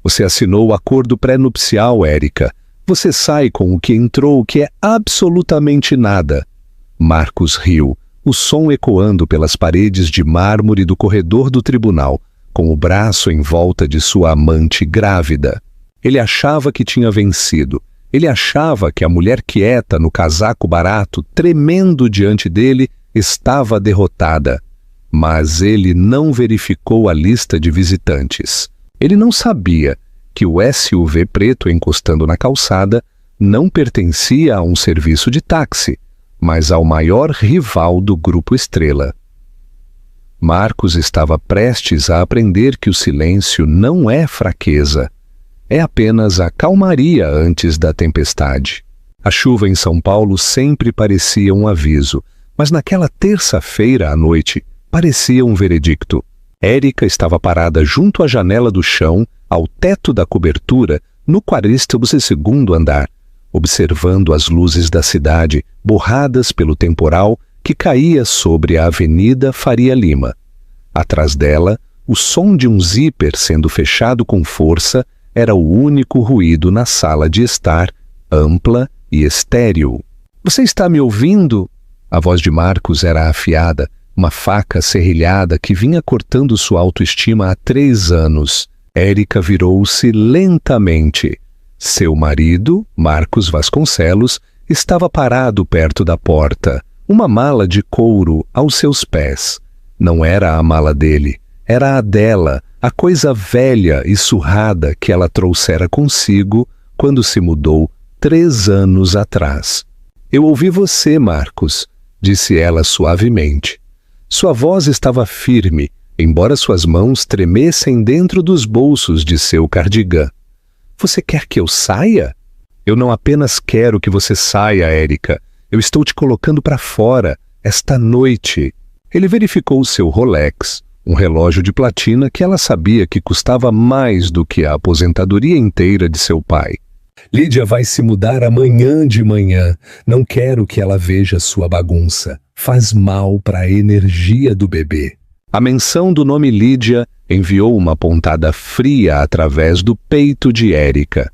Você assinou o acordo pré-nupcial, Érica. Você sai com o que entrou, que é absolutamente nada. Marcos riu, o som ecoando pelas paredes de mármore do corredor do tribunal, com o braço em volta de sua amante grávida. Ele achava que tinha vencido. Ele achava que a mulher quieta no casaco barato, tremendo diante dele, estava derrotada. Mas ele não verificou a lista de visitantes. Ele não sabia que o SUV preto encostando na calçada não pertencia a um serviço de táxi, mas ao maior rival do Grupo Estrela. Marcos estava prestes a aprender que o silêncio não é fraqueza. É apenas a calmaria antes da tempestade. A chuva em São Paulo sempre parecia um aviso, mas naquela terça-feira à noite parecia um veredicto. Érica estava parada junto à janela do chão, ao teto da cobertura, no 42º andar, observando as luzes da cidade, borradas pelo temporal que caía sobre a Avenida Faria Lima. Atrás dela, o som de um zíper sendo fechado com força era o único ruído na sala de estar, ampla e estéril. "Você está me ouvindo?" A voz de Marcos era afiada, uma faca serrilhada que vinha cortando sua autoestima há 3 anos. Érica virou-se lentamente. Seu marido, Marcos Vasconcelos, estava parado perto da porta, uma mala de couro aos seus pés. Não era a mala dele, era a dela, a coisa velha e surrada que ela trouxera consigo quando se mudou 3 anos atrás. "Eu ouvi você, Marcos", disse ela suavemente. Sua voz estava firme, embora suas mãos tremessem dentro dos bolsos de seu cardigã. "Você quer que eu saia?" "Eu não apenas quero que você saia, Érica. Eu estou te colocando para fora, esta noite." Ele verificou seu Rolex, um relógio de platina que ela sabia que custava mais do que a aposentadoria inteira de seu pai. "Lídia vai se mudar amanhã de manhã. Não quero que ela veja sua bagunça. Faz mal para a energia do bebê." A menção do nome Lídia enviou uma pontada fria através do peito de Érica.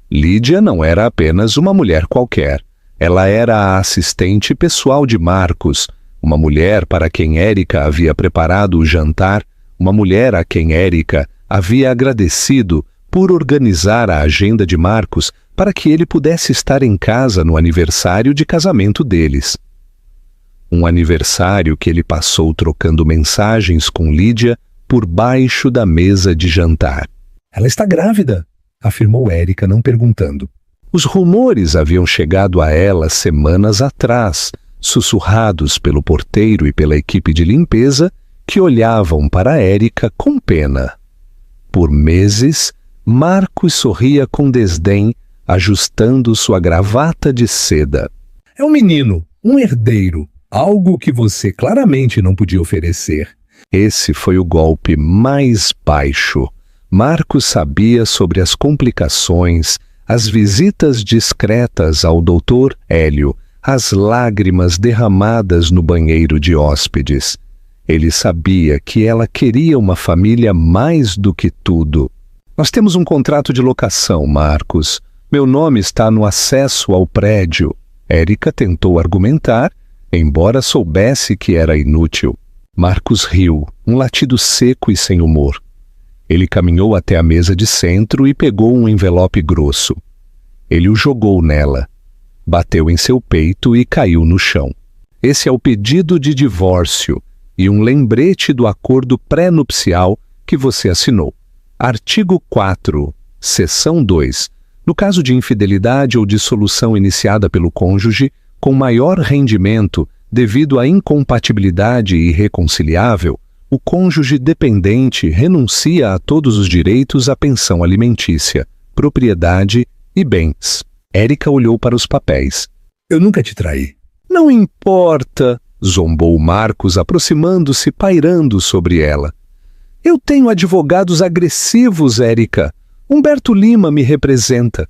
Lídia não era apenas uma mulher qualquer. Ela era a assistente pessoal de Marcos, uma mulher para quem Érica havia preparado o jantar, uma mulher a quem Érica havia agradecido por organizar a agenda de Marcos para que ele pudesse estar em casa no aniversário de casamento deles. Um aniversário que ele passou trocando mensagens com Lídia por baixo da mesa de jantar. "Ela está grávida", afirmou Érica, não perguntando. Os rumores haviam chegado a ela semanas atrás, sussurrados pelo porteiro e pela equipe de limpeza, que olhavam para Érica com pena. Por meses, Marcos sorria com desdém, ajustando sua gravata de seda. "É um menino, um herdeiro, algo que você claramente não podia oferecer." Esse foi o golpe mais baixo. Marcos sabia sobre as complicações, as visitas discretas ao Dr. Hélio, as lágrimas derramadas no banheiro de hóspedes. Ele sabia que ela queria uma família mais do que tudo. "Nós temos um contrato de locação, Marcos. Meu nome está no acesso ao prédio." Érica tentou argumentar, embora soubesse que era inútil. Marcos riu, um latido seco e sem humor. Ele caminhou até a mesa de centro e pegou um envelope grosso. Ele o jogou nela. Bateu em seu peito e caiu no chão. "Esse é o pedido de divórcio e um lembrete do acordo pré-nupcial que você assinou. Artigo 4, seção 2. No caso de infidelidade ou dissolução iniciada pelo cônjuge, com maior rendimento devido à incompatibilidade irreconciliável, o cônjuge dependente renuncia a todos os direitos à pensão alimentícia, propriedade e bens." Érica olhou para os papéis. "Eu nunca te traí." "Não importa", zombou Marcos, aproximando-se, pairando sobre ela. "Eu tenho advogados agressivos, Érica. Humberto Lima me representa.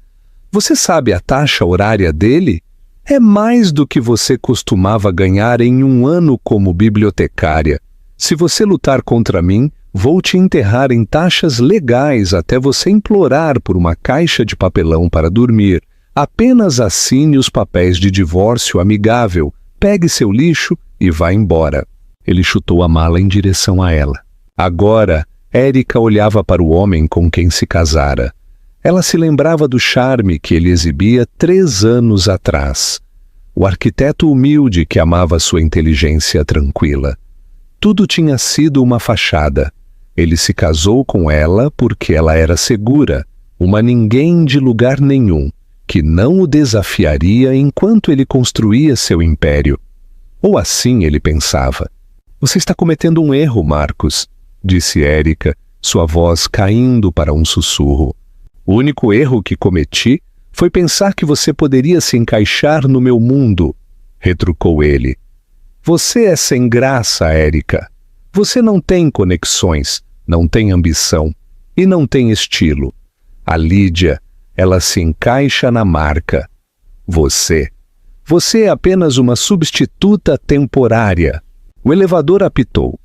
Você sabe a taxa horária dele? É mais do que você costumava ganhar em um ano como bibliotecária. Se você lutar contra mim, Vou te enterrar em taxas legais até você implorar por uma caixa de papelão para dormir. Apenas assine os papéis de divórcio amigável, pegue seu lixo e vá embora. Ele chutou a mala em direção a ela. Agora, Erika olhava para o homem com quem se casara. Ela se lembrava do charme que ele exibia 3 anos atrás. O arquiteto humilde que amava sua inteligência tranquila. Tudo tinha sido uma fachada. Ele se casou com ela porque ela era segura, uma ninguém de lugar nenhum, que não o desafiaria enquanto ele construía seu império. Ou assim ele pensava. Você está cometendo um erro, Marcos, disse Erika, sua voz caindo para um sussurro. O único erro que cometi foi pensar que você poderia se encaixar no meu mundo, retrucou ele. Você é sem graça, Erika. Você não tem conexões, não tem ambição e não tem estilo. A Lídia, ela se encaixa na marca. Você é apenas uma substituta temporária. O elevador apitou.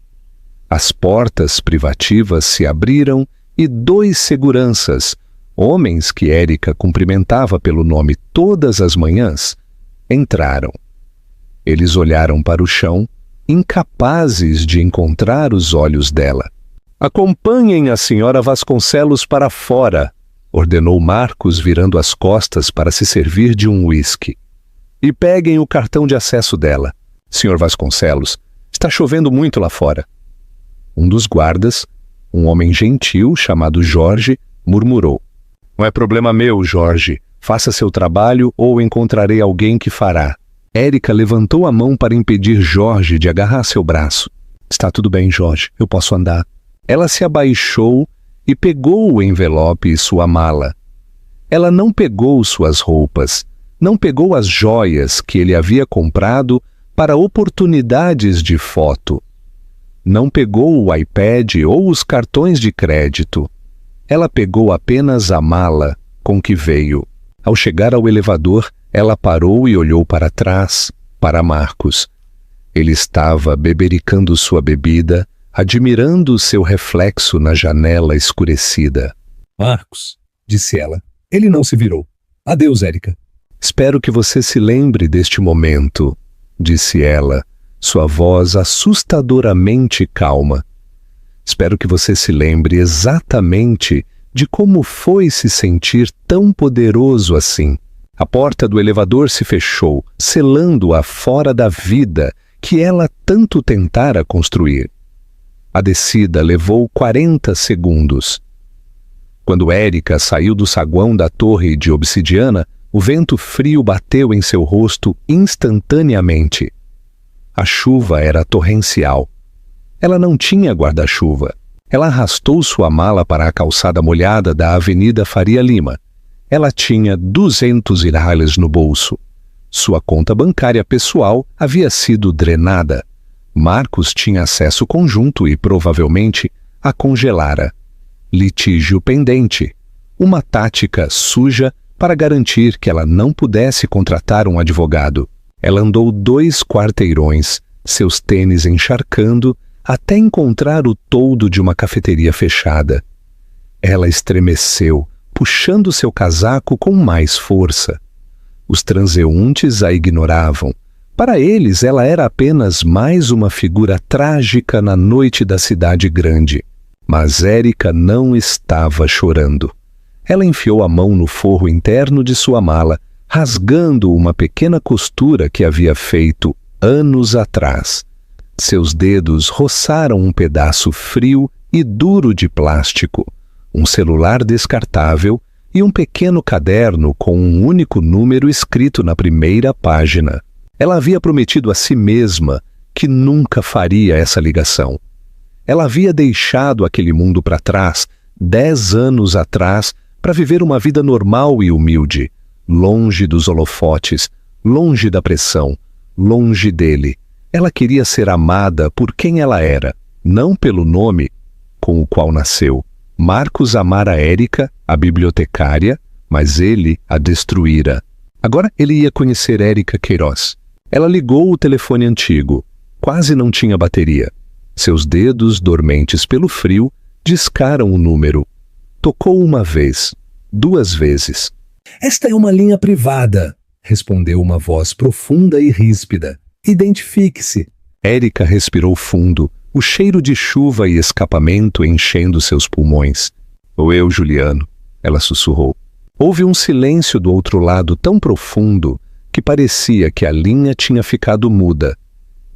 As portas privativas se abriram e 2 seguranças, homens que Erika cumprimentava pelo nome todas as manhãs, entraram. Eles olharam para o chão, incapazes de encontrar os olhos dela. Acompanhem a senhora Vasconcelos para fora, ordenou Marcos virando as costas para se servir de um uísque. E peguem o cartão de acesso dela. Senhor Vasconcelos, está chovendo muito lá fora. Um dos guardas, um homem gentil chamado Jorge, murmurou. Não é problema meu, Jorge. Faça seu trabalho ou encontrarei alguém que fará. Erika levantou a mão para impedir Jorge de agarrar seu braço. Está tudo bem, Jorge. Eu posso andar. Ela se abaixou e pegou o envelope e sua mala. Ela não pegou suas roupas, não pegou as joias que ele havia comprado para oportunidades de foto. Não pegou o iPad ou os cartões de crédito. Ela pegou apenas a mala com que veio. Ao chegar ao elevador, ela parou e olhou para trás, para Marcos. Ele estava bebericando sua bebida, admirando seu reflexo na janela escurecida. Marcos, disse ela. Ele não se virou. Adeus, Erika. Espero que você se lembre deste momento, disse ela, sua voz assustadoramente calma. Espero que você se lembre exatamente de como foi se sentir tão poderoso assim. A porta do elevador se fechou, selando-a fora da vida que ela tanto tentara construir. A descida levou 40 segundos. Quando Erika saiu do saguão da torre de obsidiana, o vento frio bateu em seu rosto instantaneamente. A chuva era torrencial. Ela não tinha guarda-chuva. Ela arrastou sua mala para a calçada molhada da Avenida Faria Lima. Ela tinha 200 reais no bolso. Sua conta bancária pessoal havia sido drenada. Marcos tinha acesso conjunto e, provavelmente, a congelara. Litígio pendente. Uma tática suja para garantir que ela não pudesse contratar um advogado. Ela andou 2 quarteirões, seus tênis encharcando, até encontrar o toldo de uma cafeteria fechada. Ela estremeceu, puxando seu casaco com mais força. Os transeuntes a ignoravam. Para eles, ela era apenas mais uma figura trágica na noite da cidade grande. Mas Erika não estava chorando. Ela enfiou a mão no forro interno de sua mala, rasgando uma pequena costura que havia feito anos atrás. Seus dedos roçaram um pedaço frio e duro de plástico, um celular descartável e um pequeno caderno com um único número escrito na primeira página. Ela havia prometido a si mesma que nunca faria essa ligação. Ela havia deixado aquele mundo para trás, 10 anos atrás, para viver uma vida normal e humilde, longe dos holofotes, longe da pressão, longe dele. Ela queria ser amada por quem ela era, não pelo nome com o qual nasceu. Marcos amara Erika, a bibliotecária, mas ele a destruíra. Agora ele ia conhecer Erika Queiroz. Ela ligou o telefone antigo. Quase não tinha bateria. Seus dedos, dormentes pelo frio, discaram o número. Tocou uma vez, 2 vezes. Esta é uma linha privada, respondeu uma voz profunda e ríspida. Identifique-se. Érica respirou fundo, o cheiro de chuva e escapamento enchendo seus pulmões. Ou eu, Juliano, ela sussurrou. Houve um silêncio do outro lado tão profundo que parecia que a linha tinha ficado muda.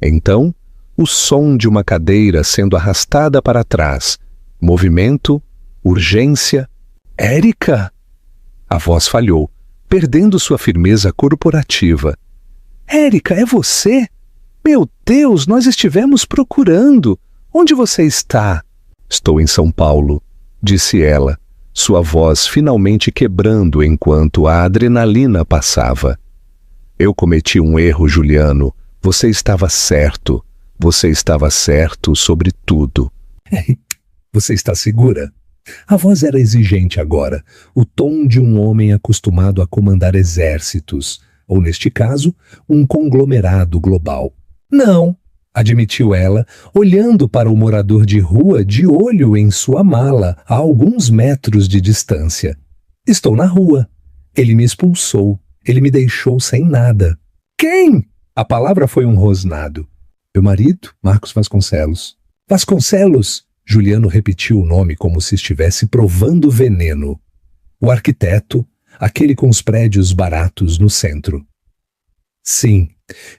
Então, o som de uma cadeira sendo arrastada para trás. Movimento, urgência. Érica! A voz falhou, perdendo sua firmeza corporativa. Érica, é você? Meu Deus, nós estivemos procurando. Onde você está? Estou em São Paulo, disse ela, sua voz finalmente quebrando enquanto a adrenalina passava. Eu cometi um erro, Juliano. Você estava certo. Você estava certo sobre tudo. Você está segura? A voz era exigente agora, o tom de um homem acostumado a comandar exércitos, ou neste caso, um conglomerado global. Não, admitiu ela, olhando para o morador de rua de olho em sua mala, a alguns metros de distância. Estou na rua. Ele me expulsou. Ele me deixou sem nada. Quem? A palavra foi um rosnado. Meu marido, Marcos Vasconcelos. Vasconcelos! Juliano repetiu o nome como se estivesse provando veneno. O arquiteto, aquele com os prédios baratos no centro. Sim,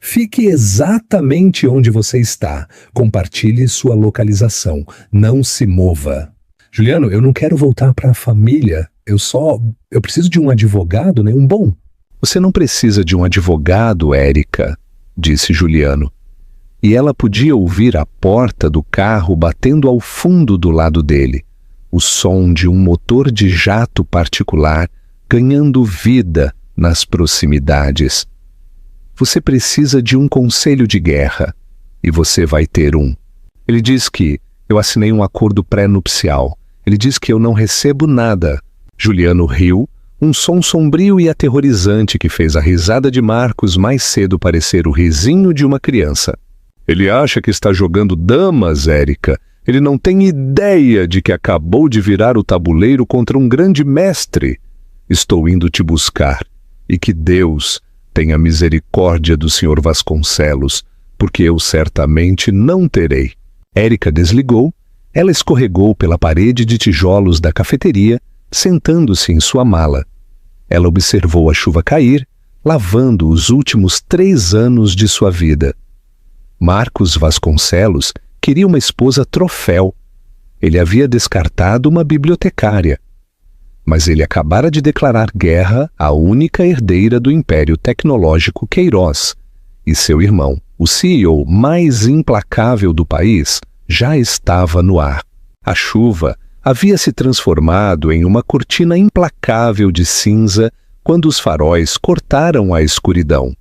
fique exatamente onde você está. Compartilhe sua localização. Não se mova. Juliano, eu não quero voltar para a família. Eu preciso de um advogado, né? Um bom. Você não precisa de um advogado, Érica, disse Juliano. E ela podia ouvir a porta do carro batendo ao fundo do lado dele, o som de um motor de jato particular ganhando vida nas proximidades. Você precisa de um conselho de guerra, e você vai ter um. Ele diz que eu assinei um acordo pré-nupcial. Ele diz que eu não recebo nada. Juliano riu, um som sombrio e aterrorizante que fez a risada de Marcos mais cedo parecer o risinho de uma criança. Ele acha que está jogando damas, Érica. Ele não tem ideia de que acabou de virar o tabuleiro contra um grande mestre. Estou indo te buscar. E que Deus tenha misericórdia do Sr. Vasconcelos, porque eu certamente não terei. Érica desligou. Ela escorregou pela parede de tijolos da cafeteria, sentando-se em sua mala. Ela observou a chuva cair, lavando os últimos 3 anos de sua vida. Marcos Vasconcelos queria uma esposa troféu. Ele havia descartado uma bibliotecária. Mas ele acabara de declarar guerra à única herdeira do Império Tecnológico Queiroz, e seu irmão, o CEO mais implacável do país, já estava no ar. A chuva havia se transformado em uma cortina implacável de cinza quando os faróis cortaram a escuridão.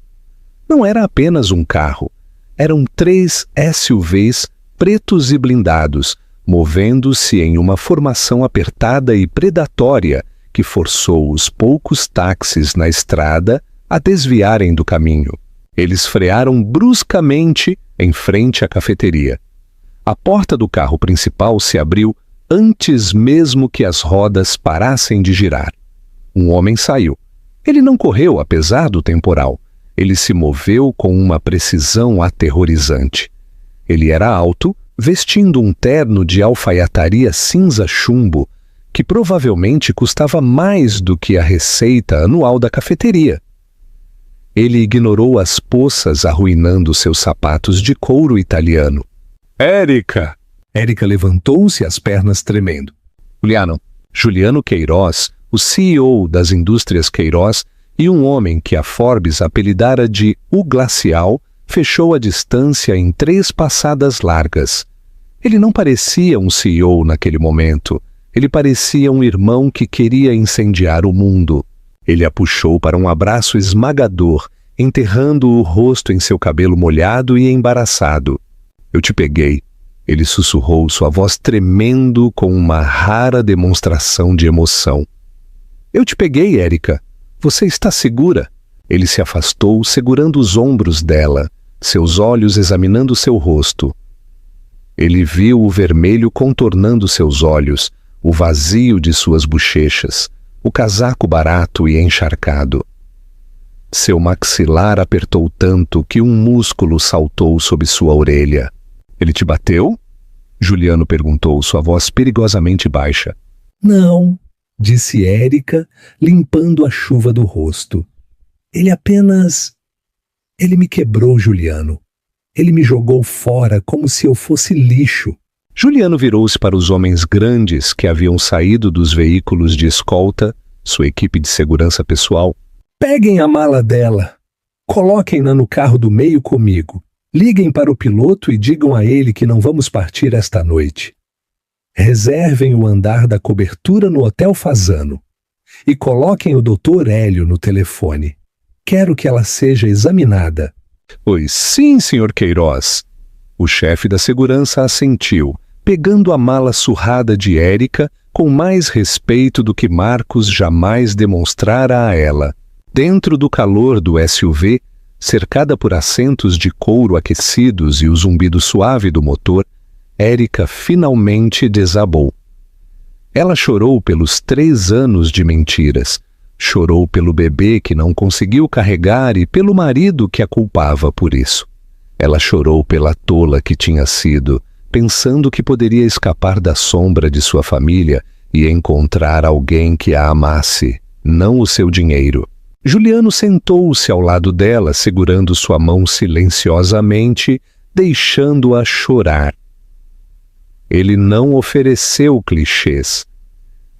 Não era apenas um carro. Eram 3 SUVs pretos e blindados, movendo-se em uma formação apertada e predatória que forçou os poucos táxis na estrada a desviarem do caminho. Eles frearam bruscamente em frente à cafeteria. A porta do carro principal se abriu antes mesmo que as rodas parassem de girar. Um homem saiu. Ele não correu apesar do temporal. Ele se moveu com uma precisão aterrorizante. Ele era alto, vestindo um terno de alfaiataria cinza chumbo, que provavelmente custava mais do que a receita anual da cafeteria. Ele ignorou as poças arruinando seus sapatos de couro italiano. Érica! Érica levantou-se, as pernas tremendo. Juliano Queiroz, o CEO das indústrias Queiroz, e um homem que a Forbes apelidara de O Glacial, fechou a distância em 3 passadas largas. Ele não parecia um CEO naquele momento. Ele parecia um irmão que queria incendiar o mundo. Ele a puxou para um abraço esmagador, enterrando o rosto em seu cabelo molhado e embaraçado. Eu te peguei. Ele sussurrou, sua voz tremendo com uma rara demonstração de emoção. Eu te peguei, Érica. Você está segura? Ele se afastou, segurando os ombros dela, seus olhos examinando seu rosto. Ele viu o vermelho contornando seus olhos, o vazio de suas bochechas, o casaco barato e encharcado. Seu maxilar apertou tanto que um músculo saltou sob sua orelha. Ele te bateu? Juliano perguntou, sua voz perigosamente baixa. Não, disse Érica, limpando a chuva do rosto. Ele me quebrou, Juliano. Ele me jogou fora como se eu fosse lixo. Juliano virou-se para os homens grandes que haviam saído dos veículos de escolta, sua equipe de segurança pessoal. Peguem a mala dela. Coloquem-na no carro do meio comigo. Liguem para o piloto e digam a ele que não vamos partir esta noite. Reservem o andar da cobertura no Hotel Fasano. E coloquem o Dr. Hélio no telefone. Quero que ela seja examinada. Pois sim, Sr. Queiroz. O chefe da segurança assentiu, pegando a mala surrada de Érica com mais respeito do que Marcos jamais demonstrara a ela. Dentro do calor do SUV, cercada por assentos de couro aquecidos e o zumbido suave do motor, Érica finalmente desabou. Ela chorou pelos 3 anos de mentiras, chorou pelo bebê que não conseguiu carregar e pelo marido que a culpava por isso. Ela chorou pela tola que tinha sido, pensando que poderia escapar da sombra de sua família e encontrar alguém que a amasse, não o seu dinheiro. Juliano sentou-se ao lado dela, segurando sua mão silenciosamente, deixando-a chorar. Ele não ofereceu clichês.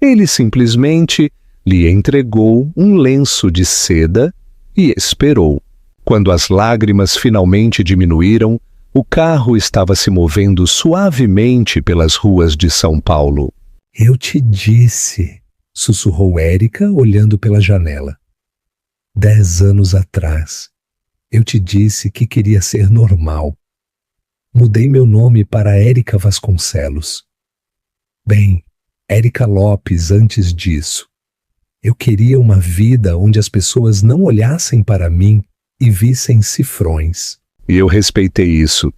Ele simplesmente lhe entregou um lenço de seda e esperou. Quando as lágrimas finalmente diminuíram, o carro estava se movendo suavemente pelas ruas de São Paulo. Eu te disse, sussurrou Érica, olhando pela janela. 10 anos atrás, eu te disse que queria ser normal. Mudei meu nome para Érica Vasconcelos. Bem, Érica Lopes antes disso. Eu queria uma vida onde as pessoas não olhassem para mim e vissem cifrões. E eu respeitei isso,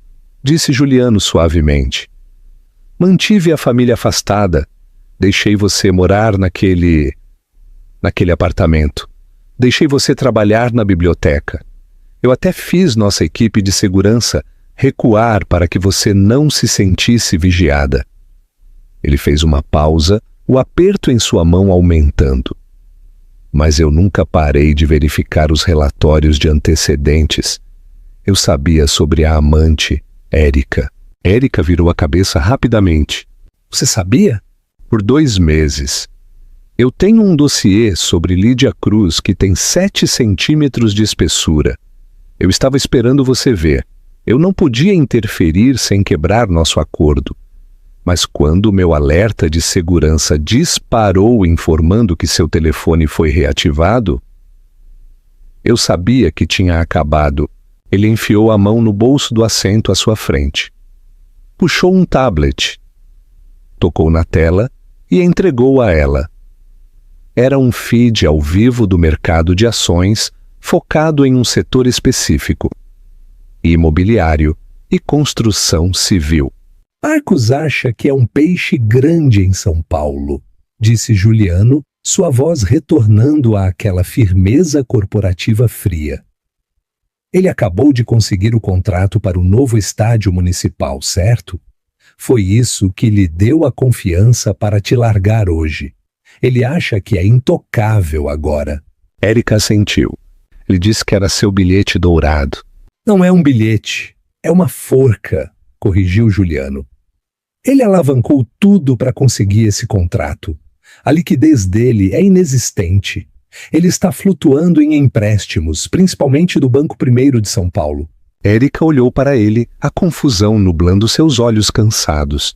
disse Juliano suavemente. Mantive a família afastada. Deixei você morar naquele apartamento. Deixei você trabalhar na biblioteca. Eu até fiz nossa equipe de segurança recuar para que você não se sentisse vigiada. Ele fez uma pausa, o aperto em sua mão aumentando. Mas eu nunca parei de verificar os relatórios de antecedentes. Eu sabia sobre a amante, Érica. Érica virou a cabeça rapidamente. Você sabia? Por 2 meses. Eu tenho um dossiê sobre Lídia Cruz que tem 7 centímetros de espessura. Eu estava esperando você ver. Eu não podia interferir sem quebrar nosso acordo. Mas quando meu alerta de segurança disparou informando que seu telefone foi reativado, eu sabia que tinha acabado. Ele enfiou a mão no bolso do assento à sua frente. Puxou um tablet, tocou na tela e entregou a ela. Era um feed ao vivo do mercado de ações focado em um setor específico: imobiliário e construção civil. Marcos acha que é um peixe grande em São Paulo, disse Juliano, sua voz retornando àquela firmeza corporativa fria. Ele acabou de conseguir o contrato para o novo estádio municipal, certo? Foi isso que lhe deu a confiança para te largar hoje. Ele acha que é intocável agora. Érica assentiu. Ele disse que era seu bilhete dourado. Não é um bilhete, é uma forca, corrigiu Juliano. Ele alavancou tudo para conseguir esse contrato. A liquidez dele é inexistente. Ele está flutuando em empréstimos, principalmente do Banco Primeiro de São Paulo. Érica olhou para ele, a confusão nublando seus olhos cansados.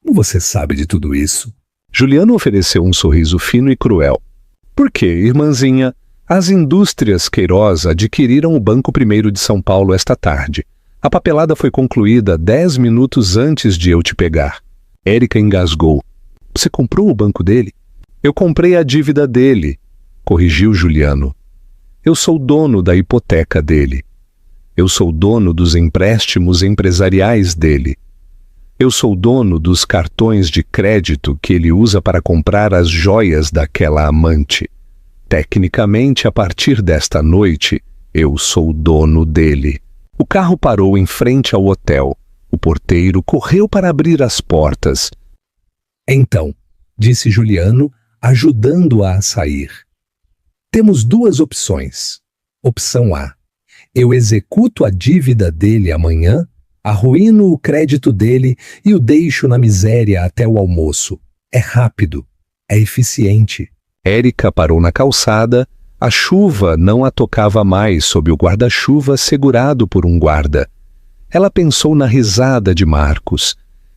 Como você sabe de tudo isso? Juliano ofereceu um sorriso fino e cruel. Por quê, irmãzinha? As indústrias Queiroz adquiriram o Banco Primeiro de São Paulo esta tarde. A papelada foi concluída 10 minutos antes de eu te pegar. Érica engasgou. Você comprou o banco dele? Eu comprei a dívida dele, corrigiu Juliano. Eu sou dono da hipoteca dele. Eu sou dono dos empréstimos empresariais dele. Eu sou dono dos cartões de crédito que ele usa para comprar as joias daquela amante. Tecnicamente, a partir desta noite, eu sou dono dele. O carro parou em frente ao hotel. O porteiro correu para abrir as portas. Então, disse Juliano, ajudando-a a sair. Temos duas opções. Opção A. Eu executo a dívida dele amanhã, arruíno o crédito dele e o deixo na miséria até o almoço. É rápido, é eficiente. Érica parou na calçada. A chuva não a tocava mais sob o guarda-chuva segurado por um guarda. Ela pensou na risada de Marcos.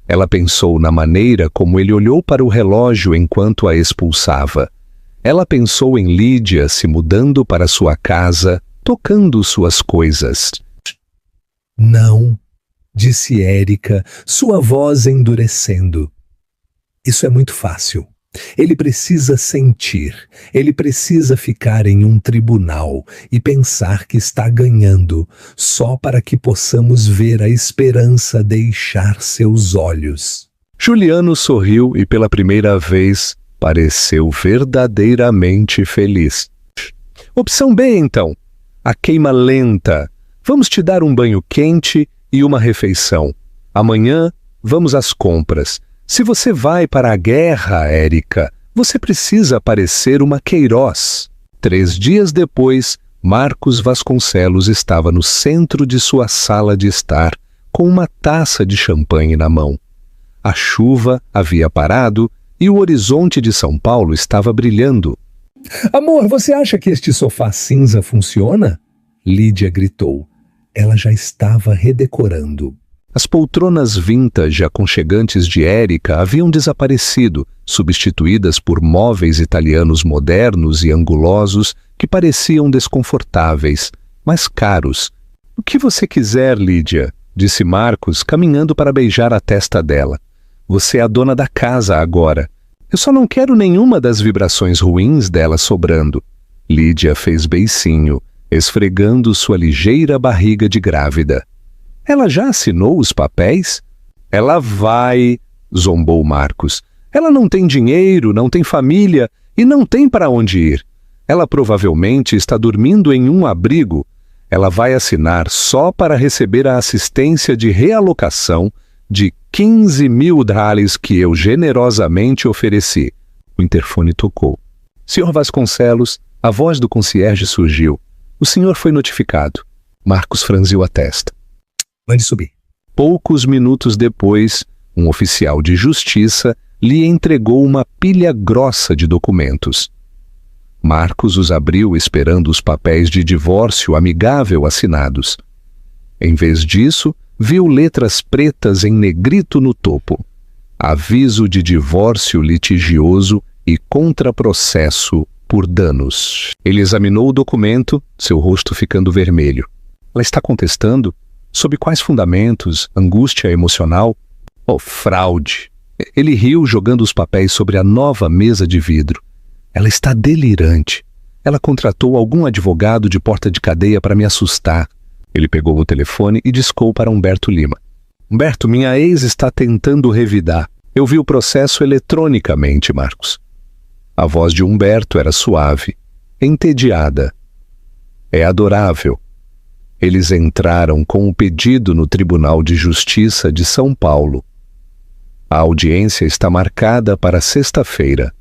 Ela pensou na maneira como ele olhou para o relógio enquanto a expulsava. Ela pensou em Lídia se mudando para sua casa, tocando suas coisas. Não, disse Érica, sua voz endurecendo. Isso é muito fácil. Ele precisa sentir, ele precisa ficar em um tribunal e pensar que está ganhando, só para que possamos ver a esperança deixar seus olhos. Juliano sorriu e pela primeira vez pareceu verdadeiramente feliz. Opção B, então. A queima lenta. Vamos te dar um banho quente e uma refeição. Amanhã, vamos às compras. Se você vai para a guerra, Érica, você precisa parecer uma Queiroz. 3 dias depois, Marcos Vasconcelos estava no centro de sua sala de estar, com uma taça de champanhe na mão. A chuva havia parado e o horizonte de São Paulo estava brilhando. Amor, você acha que este sofá cinza funciona? Lídia gritou. Ela já estava redecorando. As poltronas vintage aconchegantes de Érica haviam desaparecido, substituídas por móveis italianos modernos e angulosos que pareciam desconfortáveis, mas caros. O que você quiser, Lídia, disse Marcos, caminhando para beijar a testa dela. Você é a dona da casa agora. Eu só não quero nenhuma das vibrações ruins dela sobrando. Lídia fez beicinho, esfregando sua ligeira barriga de grávida. Ela já assinou os papéis? Ela vai, zombou Marcos. Ela não tem dinheiro, não tem família e não tem para onde ir. Ela provavelmente está dormindo em um abrigo. Ela vai assinar só para receber a assistência de realocação de 15 mil dólares que eu generosamente ofereci. O interfone tocou. Senhor Vasconcelos, a voz do concierge surgiu. O senhor foi notificado. Marcos franziu a testa. Mande subir. Poucos minutos depois, um oficial de justiça lhe entregou uma pilha grossa de documentos. Marcos os abriu esperando os papéis de divórcio amigável assinados. Em vez disso, viu letras pretas em negrito no topo. Aviso de divórcio litigioso e contraprocesso por danos. Ele examinou o documento, seu rosto ficando vermelho. Ela está contestando? Sob quais fundamentos? Angústia emocional? Oh, fraude! Ele riu jogando os papéis sobre a nova mesa de vidro. Ela está delirante. Ela contratou algum advogado de porta de cadeia para me assustar. Ele pegou o telefone e discou para Humberto Lima. Humberto, minha ex está tentando revidar. Eu vi o processo eletronicamente, Marcos. A voz de Humberto era suave, entediada. É adorável. Eles entraram com o pedido no Tribunal de Justiça de São Paulo. A audiência está marcada para sexta-feira.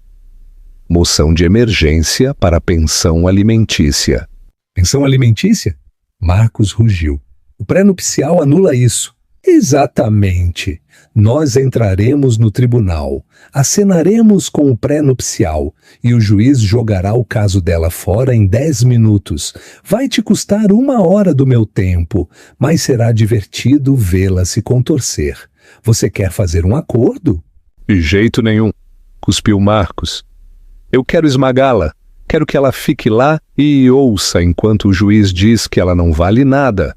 Moção de emergência para pensão alimentícia. Pensão alimentícia? Marcos rugiu. O pré-nupcial anula isso. Exatamente. Nós entraremos no tribunal, acenaremos com o pré-nupcial e o juiz jogará o caso dela fora em 10 minutos. Vai te custar 1 hora do meu tempo, mas será divertido vê-la se contorcer. Você quer fazer um acordo? De jeito nenhum, cuspiu Marcos. Eu quero esmagá-la. Quero que ela fique lá e ouça enquanto o juiz diz que ela não vale nada.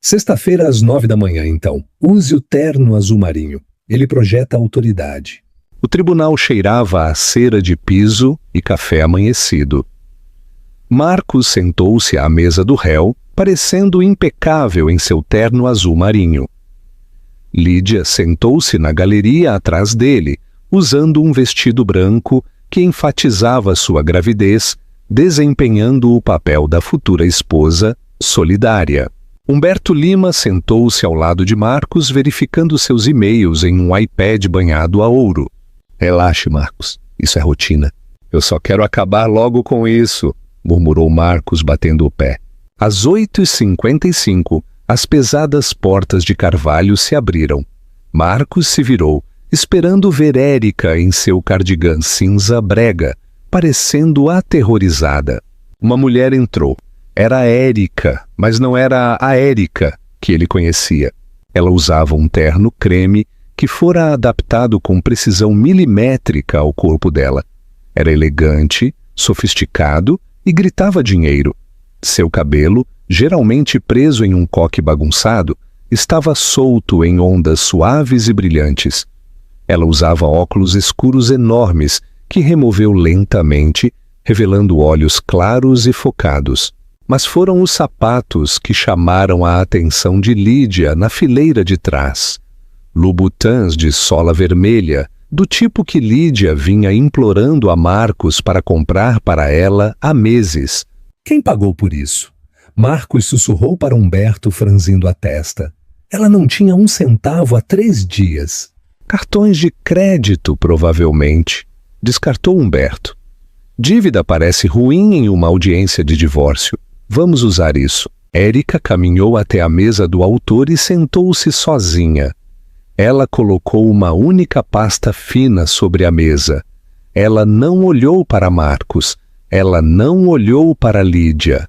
Sexta-feira às 9 da manhã, então. Use o terno azul marinho. Ele projeta autoridade. O tribunal cheirava a cera de piso e café amanhecido. Marcos sentou-se à mesa do réu, parecendo impecável em seu terno azul marinho. Lídia sentou-se na galeria atrás dele, usando um vestido branco que enfatizava sua gravidez, desempenhando o papel da futura esposa solidária. Humberto Lima sentou-se ao lado de Marcos, verificando seus e-mails em um iPad banhado a ouro. Relaxe, Marcos. Isso é rotina. Eu só quero acabar logo com isso, murmurou Marcos, batendo o pé. Às 8h55, as pesadas portas de carvalho se abriram. Marcos se virou, esperando ver Érica em seu cardigã cinza brega, parecendo aterrorizada. Uma mulher entrou. Era Érica, mas não era a Érica que ele conhecia. Ela usava um terno creme que fora adaptado com precisão milimétrica ao corpo dela. Era elegante, sofisticado e gritava dinheiro. Seu cabelo, geralmente preso em um coque bagunçado, estava solto em ondas suaves e brilhantes. Ela usava óculos escuros enormes que removeu lentamente, revelando olhos claros e focados. Mas foram os sapatos que chamaram a atenção de Lídia na fileira de trás. Louboutins de sola vermelha, do tipo que Lídia vinha implorando a Marcos para comprar para ela há meses. Quem pagou por isso? Marcos sussurrou para Humberto, franzindo a testa. Ela não tinha 1 centavo há 3 dias. Cartões de crédito, provavelmente, descartou Humberto. Dívida parece ruim em uma audiência de divórcio. Vamos usar isso. Érica caminhou até a mesa do autor e sentou-se sozinha. Ela colocou uma única pasta fina sobre a mesa. Ela não olhou para Marcos. Ela não olhou para Lídia.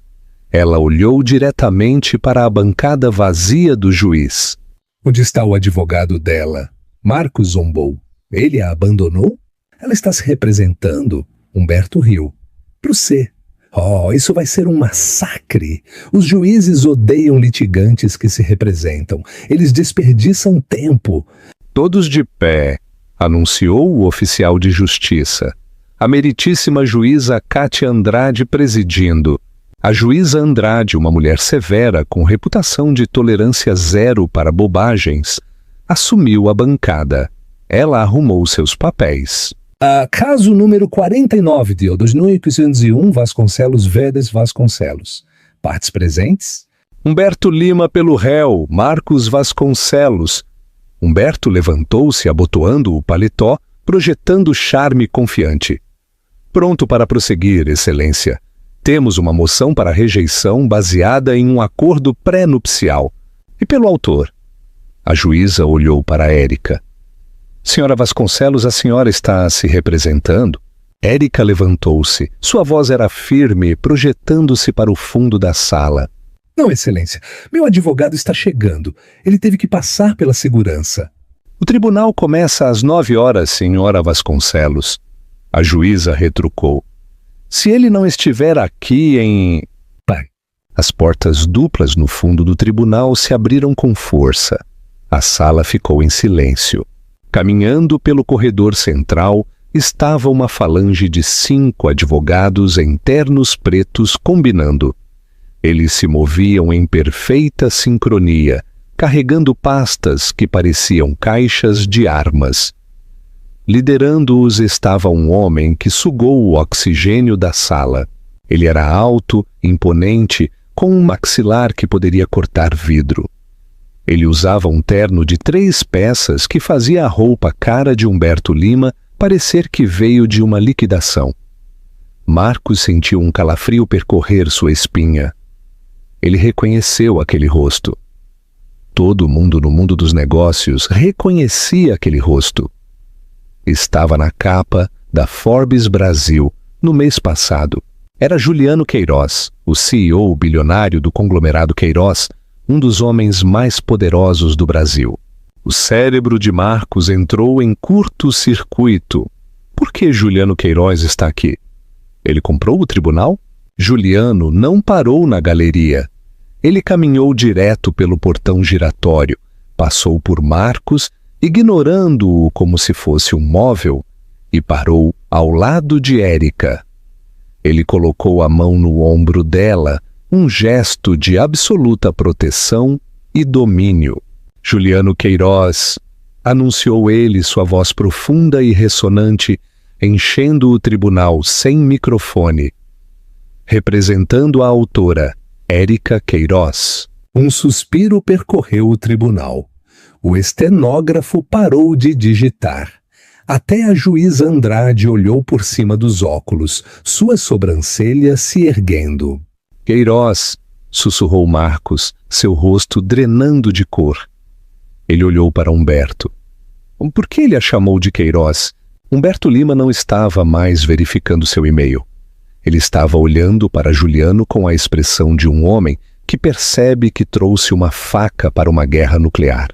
Ela olhou diretamente para a bancada vazia do juiz. Onde está o advogado dela? Marcos zombou. Ele a abandonou? Ela está se representando. Humberto riu. Pro C. Oh, isso vai ser um massacre. Os juízes odeiam litigantes que se representam. Eles desperdiçam tempo. Todos de pé, anunciou o oficial de justiça. A meritíssima juíza Cátia Andrade presidindo. A juíza Andrade, uma mulher severa com reputação de tolerância zero para bobagens, assumiu a bancada. Ela arrumou seus papéis. Caso número 49 de 2801, Vasconcelos Vedes Vasconcelos. Partes presentes? Humberto Lima pelo réu, Marcos Vasconcelos. Humberto levantou-se abotoando o paletó, projetando charme confiante. Pronto para prosseguir, excelência. Temos uma moção para rejeição baseada em um acordo pré-nupcial. E pelo autor? A juíza olhou para Érica. Senhora Vasconcelos, a senhora está se representando? Érica levantou-se. Sua voz era firme, projetando-se para o fundo da sala. Não, excelência. Meu advogado está chegando. Ele teve que passar pela segurança. O tribunal começa às 9h, senhora Vasconcelos. A juíza retrucou. Se ele não estiver aqui em... Pai. As portas duplas no fundo do tribunal se abriram com força. A sala ficou em silêncio. Caminhando pelo corredor central, estava uma falange de 5 advogados em ternos pretos combinando. Eles se moviam em perfeita sincronia, carregando pastas que pareciam caixas de armas. Liderando-os estava um homem que sugou o oxigênio da sala. Ele era alto, imponente, com um maxilar que poderia cortar vidro. Ele usava um terno de 3 peças que fazia a roupa cara de Humberto Lima parecer que veio de uma liquidação. Marcos sentiu um calafrio percorrer sua espinha. Ele reconheceu aquele rosto. Todo mundo no mundo dos negócios reconhecia aquele rosto. Estava na capa da Forbes Brasil no mês passado. Era Juliano Queiroz, o CEO bilionário do conglomerado Queiroz, um dos homens mais poderosos do Brasil. O cérebro de Marcos entrou em curto-circuito. Por que Juliano Queiroz está aqui? Ele comprou o tribunal? Juliano não parou na galeria. Ele caminhou direto pelo portão giratório, passou por Marcos, ignorando-o como se fosse um móvel, e parou ao lado de Érica. Ele colocou a mão no ombro dela, um gesto de absoluta proteção e domínio. Juliano Queiroz, anunciou ele, sua voz profunda e ressonante, enchendo o tribunal sem microfone. Representando a autora, Érica Queiroz. Um suspiro percorreu o tribunal. O estenógrafo parou de digitar. Até a juíza Andrade olhou por cima dos óculos, sua sobrancelha se erguendo. Queiroz, sussurrou Marcos, seu rosto drenando de cor. Ele olhou para Humberto. Por que ele a chamou de Queiroz? Humberto Lima não estava mais verificando seu e-mail. Ele estava olhando para Juliano com a expressão de um homem que percebe que trouxe uma faca para uma guerra nuclear.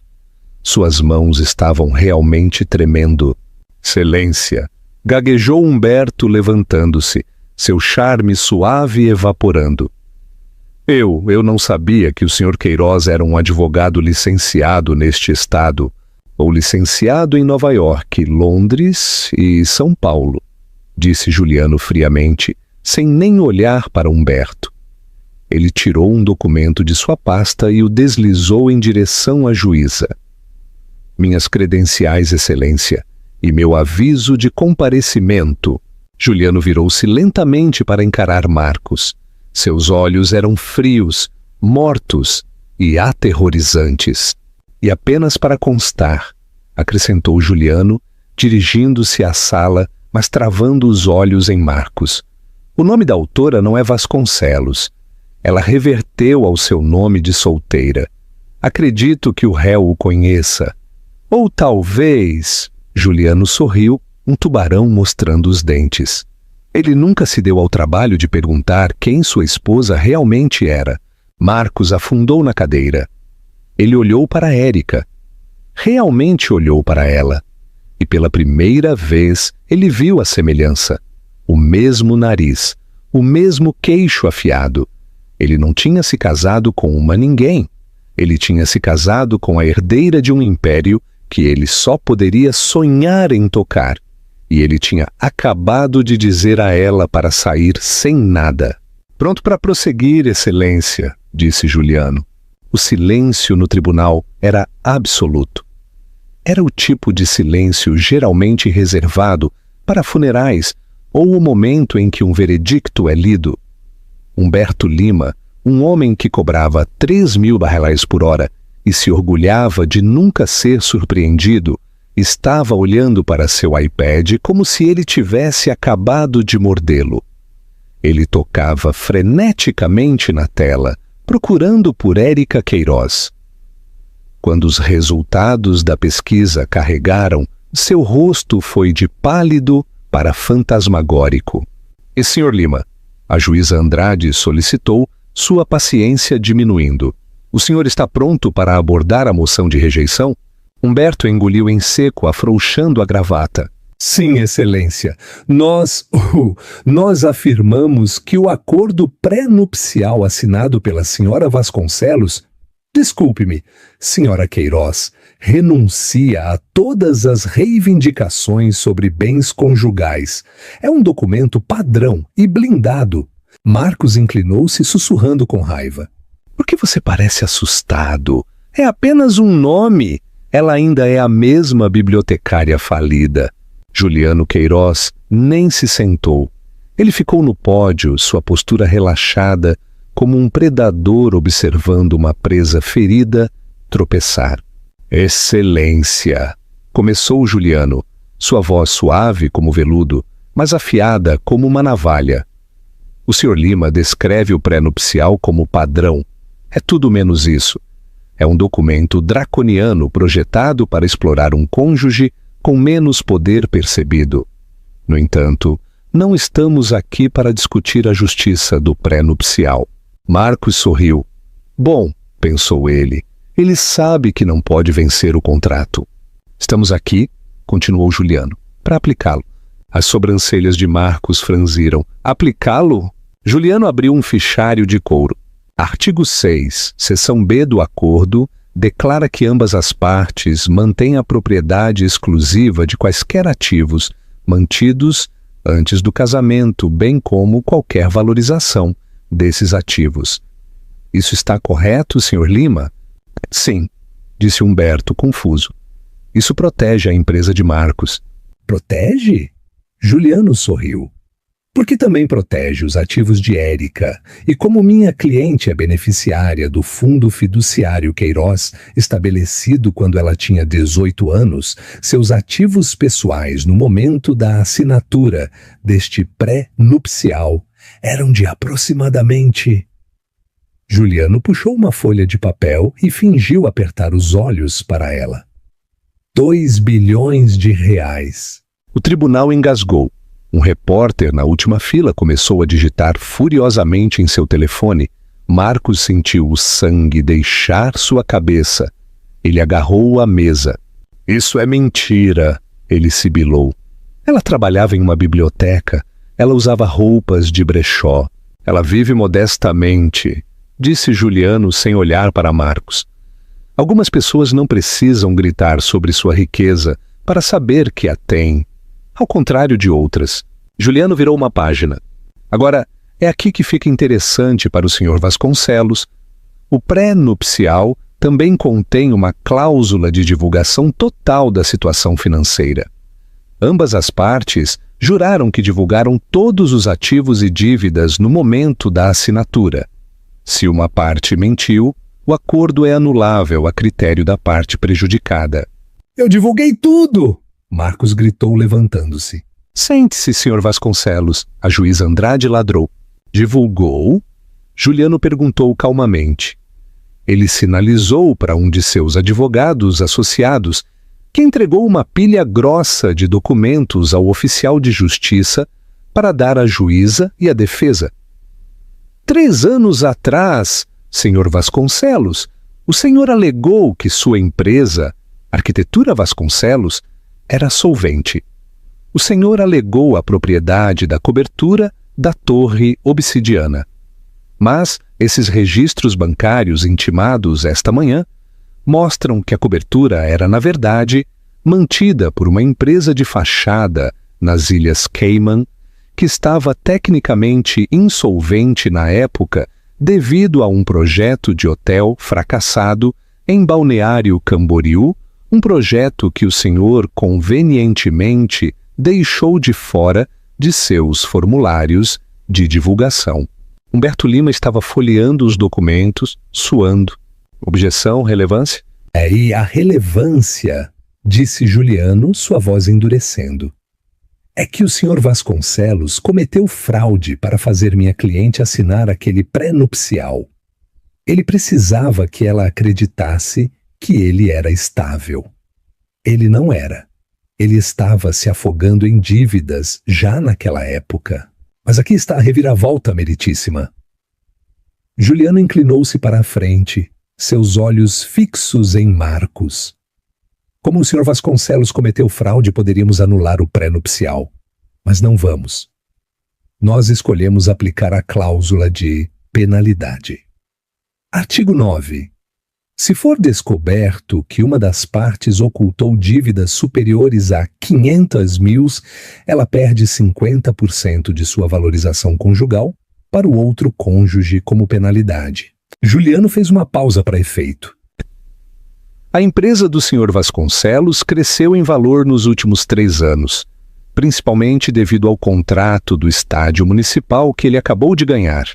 Suas mãos estavam realmente tremendo. Excelência, gaguejou Humberto levantando-se, seu charme suave evaporando. Eu não sabia que o Sr. Queiroz era um advogado licenciado neste estado, ou licenciado em Nova York, Londres e São Paulo, disse Juliano friamente, sem nem olhar para Humberto. Ele tirou um documento de sua pasta e o deslizou em direção à juíza. Minhas credenciais, Excelência, e meu aviso de comparecimento. Juliano virou-se lentamente para encarar Marcos. Seus olhos eram frios, mortos e aterrorizantes. E apenas para constar, acrescentou Juliano, dirigindo-se à sala, mas travando os olhos em Marcos. O nome da autora não é Vasconcelos. Ela reverteu ao seu nome de solteira. Acredito que o réu o conheça. Ou talvez... Juliano sorriu, um tubarão mostrando os dentes. Ele nunca se deu ao trabalho de perguntar quem sua esposa realmente era. Marcos afundou na cadeira. Ele olhou para Érica. Realmente olhou para ela. E pela primeira vez ele viu a semelhança. O mesmo nariz, o mesmo queixo afiado. Ele não tinha se casado com uma ninguém. Ele tinha se casado com a herdeira de um império que ele só poderia sonhar em tocar, e ele tinha acabado de dizer a ela para sair sem nada. Pronto para prosseguir, Excelência, disse Juliano. O silêncio no tribunal era absoluto. Era o tipo de silêncio geralmente reservado para funerais ou o momento em que um veredicto é lido. Humberto Lima, um homem que cobrava 3.000 barreais por hora, e se orgulhava de nunca ser surpreendido, estava olhando para seu iPad como se ele tivesse acabado de mordê-lo. Ele tocava freneticamente na tela, procurando por Érica Queiroz. Quando os resultados da pesquisa carregaram, seu rosto foi de pálido para fantasmagórico. E Sr. Lima, a juíza Andrade solicitou, sua paciência diminuindo. O senhor está pronto para abordar a moção de rejeição? Humberto engoliu em seco, afrouxando a gravata. Sim, Excelência. Nós afirmamos que o acordo pré-nupcial assinado pela senhora Vasconcelos, desculpe-me, senhora Queiroz, renuncia a todas as reivindicações sobre bens conjugais. É um documento padrão e blindado. Marcos inclinou-se sussurrando com raiva. Por que você parece assustado? É apenas um nome. Ela ainda é a mesma bibliotecária falida. Juliano Queiroz nem se sentou. Ele ficou no pódio, sua postura relaxada, como um predador observando uma presa ferida tropeçar. Excelência! Começou Juliano, sua voz suave como veludo, mas afiada como uma navalha. O Sr. Lima descreve o pré-nupcial como padrão. É tudo menos isso. É um documento draconiano projetado para explorar um cônjuge com menos poder percebido. No entanto, não estamos aqui para discutir a justiça do pré-nupcial. Marcos sorriu. Bom, pensou ele sabe que não pode vencer o contrato. Estamos aqui, continuou Juliano, para aplicá-lo. As sobrancelhas de Marcos franziram. Aplicá-lo? Juliano abriu um fichário de couro. Artigo 6, seção B do acordo, declara que ambas as partes mantêm a propriedade exclusiva de quaisquer ativos mantidos antes do casamento, bem como qualquer valorização desses ativos. Isso está correto, Sr. Lima? Sim. disse Humberto, confuso. Isso protege a empresa de Marcos. Protege? Juliano sorriu. Porque também protege os ativos de Érica, e como minha cliente é beneficiária do Fundo Fiduciário Queiroz, estabelecido quando ela tinha 18 anos, seus ativos pessoais no momento da assinatura deste pré-nupcial eram de aproximadamente... Juliano puxou uma folha de papel e fingiu apertar os olhos para ela. 2 bilhões de reais. O tribunal engasgou. Um repórter na última fila começou a digitar furiosamente em seu telefone. Marcos sentiu o sangue deixar sua cabeça. Ele agarrou a mesa. Isso é mentira, ele sibilou. Ela trabalhava em uma biblioteca. Ela usava roupas de brechó. Ela vive modestamente, disse Juliano sem olhar para Marcos. Algumas pessoas não precisam gritar sobre sua riqueza para saber que a têm. Ao contrário de outras. Juliano virou uma página. Agora, é aqui que fica interessante para o Sr. Vasconcelos. O pré-nupcial também contém uma cláusula de divulgação total da situação financeira. Ambas as partes juraram que divulgaram todos os ativos e dívidas no momento da assinatura. Se uma parte mentiu, o acordo é anulável a critério da parte prejudicada. Eu divulguei tudo! Marcos gritou levantando-se. Sente-se, Sr. Vasconcelos, a juíza Andrade ladrou. Divulgou? Juliano perguntou calmamente. Ele sinalizou para um de seus advogados associados, que entregou uma pilha grossa de documentos ao oficial de justiça para dar à juíza e à defesa. 3 anos atrás, Sr. Vasconcelos, o senhor alegou que sua empresa, Arquitetura Vasconcelos, era solvente. O senhor alegou a propriedade da cobertura da Torre Obsidiana. Mas esses registros bancários intimados esta manhã mostram que a cobertura era, na verdade, mantida por uma empresa de fachada nas Ilhas Cayman, que estava tecnicamente insolvente na época devido a um projeto de hotel fracassado em Balneário Camboriú, um projeto que o senhor convenientemente deixou de fora de seus formulários de divulgação. Humberto Lima estava folheando os documentos, suando. Objeção, relevância? E a relevância, disse Juliano, sua voz endurecendo. É que o Sr. Vasconcelos cometeu fraude para fazer minha cliente assinar aquele pré-nupcial. Ele precisava que ela acreditasse que ele era estável. Ele não era. Ele estava se afogando em dívidas já naquela época. Mas aqui está a reviravolta, meritíssima. Juliano inclinou-se para a frente, seus olhos fixos em Marcos. Como o Sr. Vasconcelos cometeu fraude, poderíamos anular o pré-nupcial. Mas não vamos. Nós escolhemos aplicar a cláusula de penalidade. Artigo 9. Se for descoberto que uma das partes ocultou dívidas superiores a 500 mil, ela perde 50% de sua valorização conjugal para o outro cônjuge como penalidade. Juliano fez uma pausa para efeito. A empresa do Sr. Vasconcelos cresceu em valor nos últimos 3 anos, principalmente devido ao contrato do estádio municipal que ele acabou de ganhar.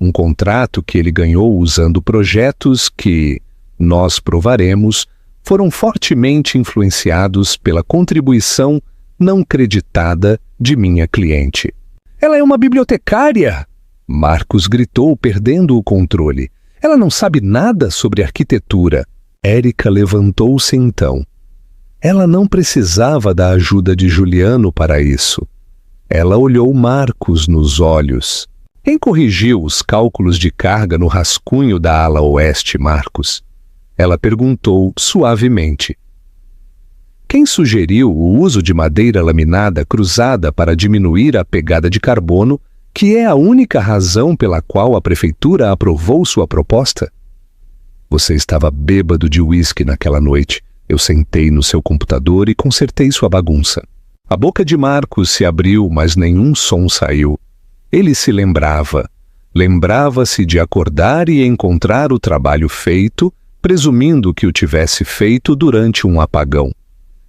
Um contrato que ele ganhou usando projetos que, nós provaremos, foram fortemente influenciados pela contribuição não creditada de minha cliente. Ela é uma bibliotecária! Marcos gritou, perdendo o controle. Ela não sabe nada sobre arquitetura. Érica levantou-se então. Ela não precisava da ajuda de Juliano para isso. Ela olhou Marcos nos olhos. Quem corrigiu os cálculos de carga no rascunho da ala oeste, Marcos? Ela perguntou suavemente. Quem sugeriu o uso de madeira laminada cruzada para diminuir a pegada de carbono, que é a única razão pela qual a prefeitura aprovou sua proposta? Você estava bêbado de uísque naquela noite. Eu sentei no seu computador e consertei sua bagunça. A boca de Marcos se abriu, mas nenhum som saiu. Ele se lembrava. Lembrava-se de acordar e encontrar o trabalho feito presumindo que o tivesse feito durante um apagão.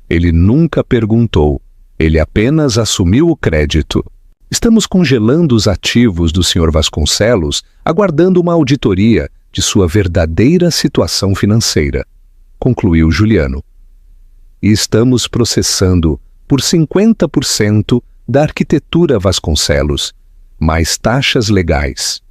Ele nunca perguntou, ele apenas assumiu o crédito. Estamos congelando os ativos do Sr. Vasconcelos, aguardando uma auditoria de sua verdadeira situação financeira, concluiu Juliano. E estamos processando por 50% da arquitetura Vasconcelos, mais taxas legais.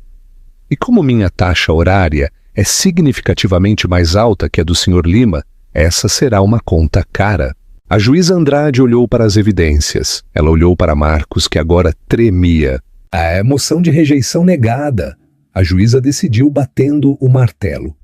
E como minha taxa horária é significativamente mais alta que a do Sr. Lima, essa será uma conta cara. A juíza Andrade olhou para as evidências. Ela olhou para Marcos, que agora tremia. A moção de rejeição negada. A juíza decidiu batendo o martelo.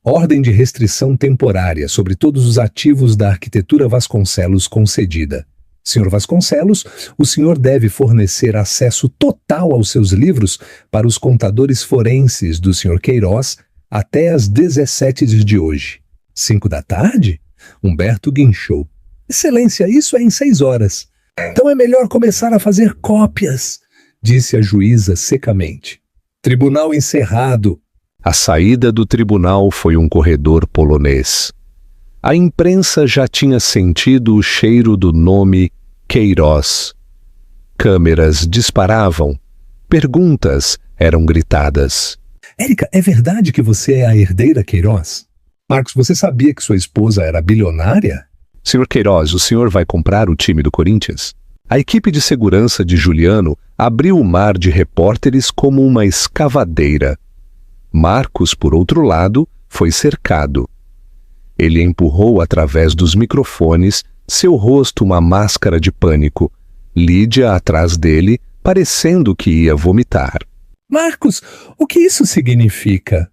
Ordem de restrição temporária sobre todos os ativos da arquitetura Vasconcelos concedida. Sr. Vasconcelos, o senhor deve fornecer acesso total aos seus livros para os contadores forenses do Sr. Queiroz até às 17 de hoje. 5 da tarde? Humberto guinchou. Excelência, isso é em 6 horas. Então é melhor começar a fazer cópias, disse a juíza secamente. Tribunal encerrado. A saída do tribunal foi um corredor polonês. A imprensa já tinha sentido o cheiro do nome Queiroz. Câmeras disparavam. Perguntas eram gritadas. Érica, é verdade que você é a herdeira Queiroz? Marcos, você sabia que sua esposa era bilionária? Sr. Queiroz, o senhor vai comprar o time do Corinthians? A equipe de segurança de Juliano abriu o mar de repórteres como uma escavadeira. Marcos, por outro lado, foi cercado. Ele empurrou através dos microfones, seu rosto uma máscara de pânico. Lídia atrás dele, parecendo que ia vomitar. Marcos, o que isso significa?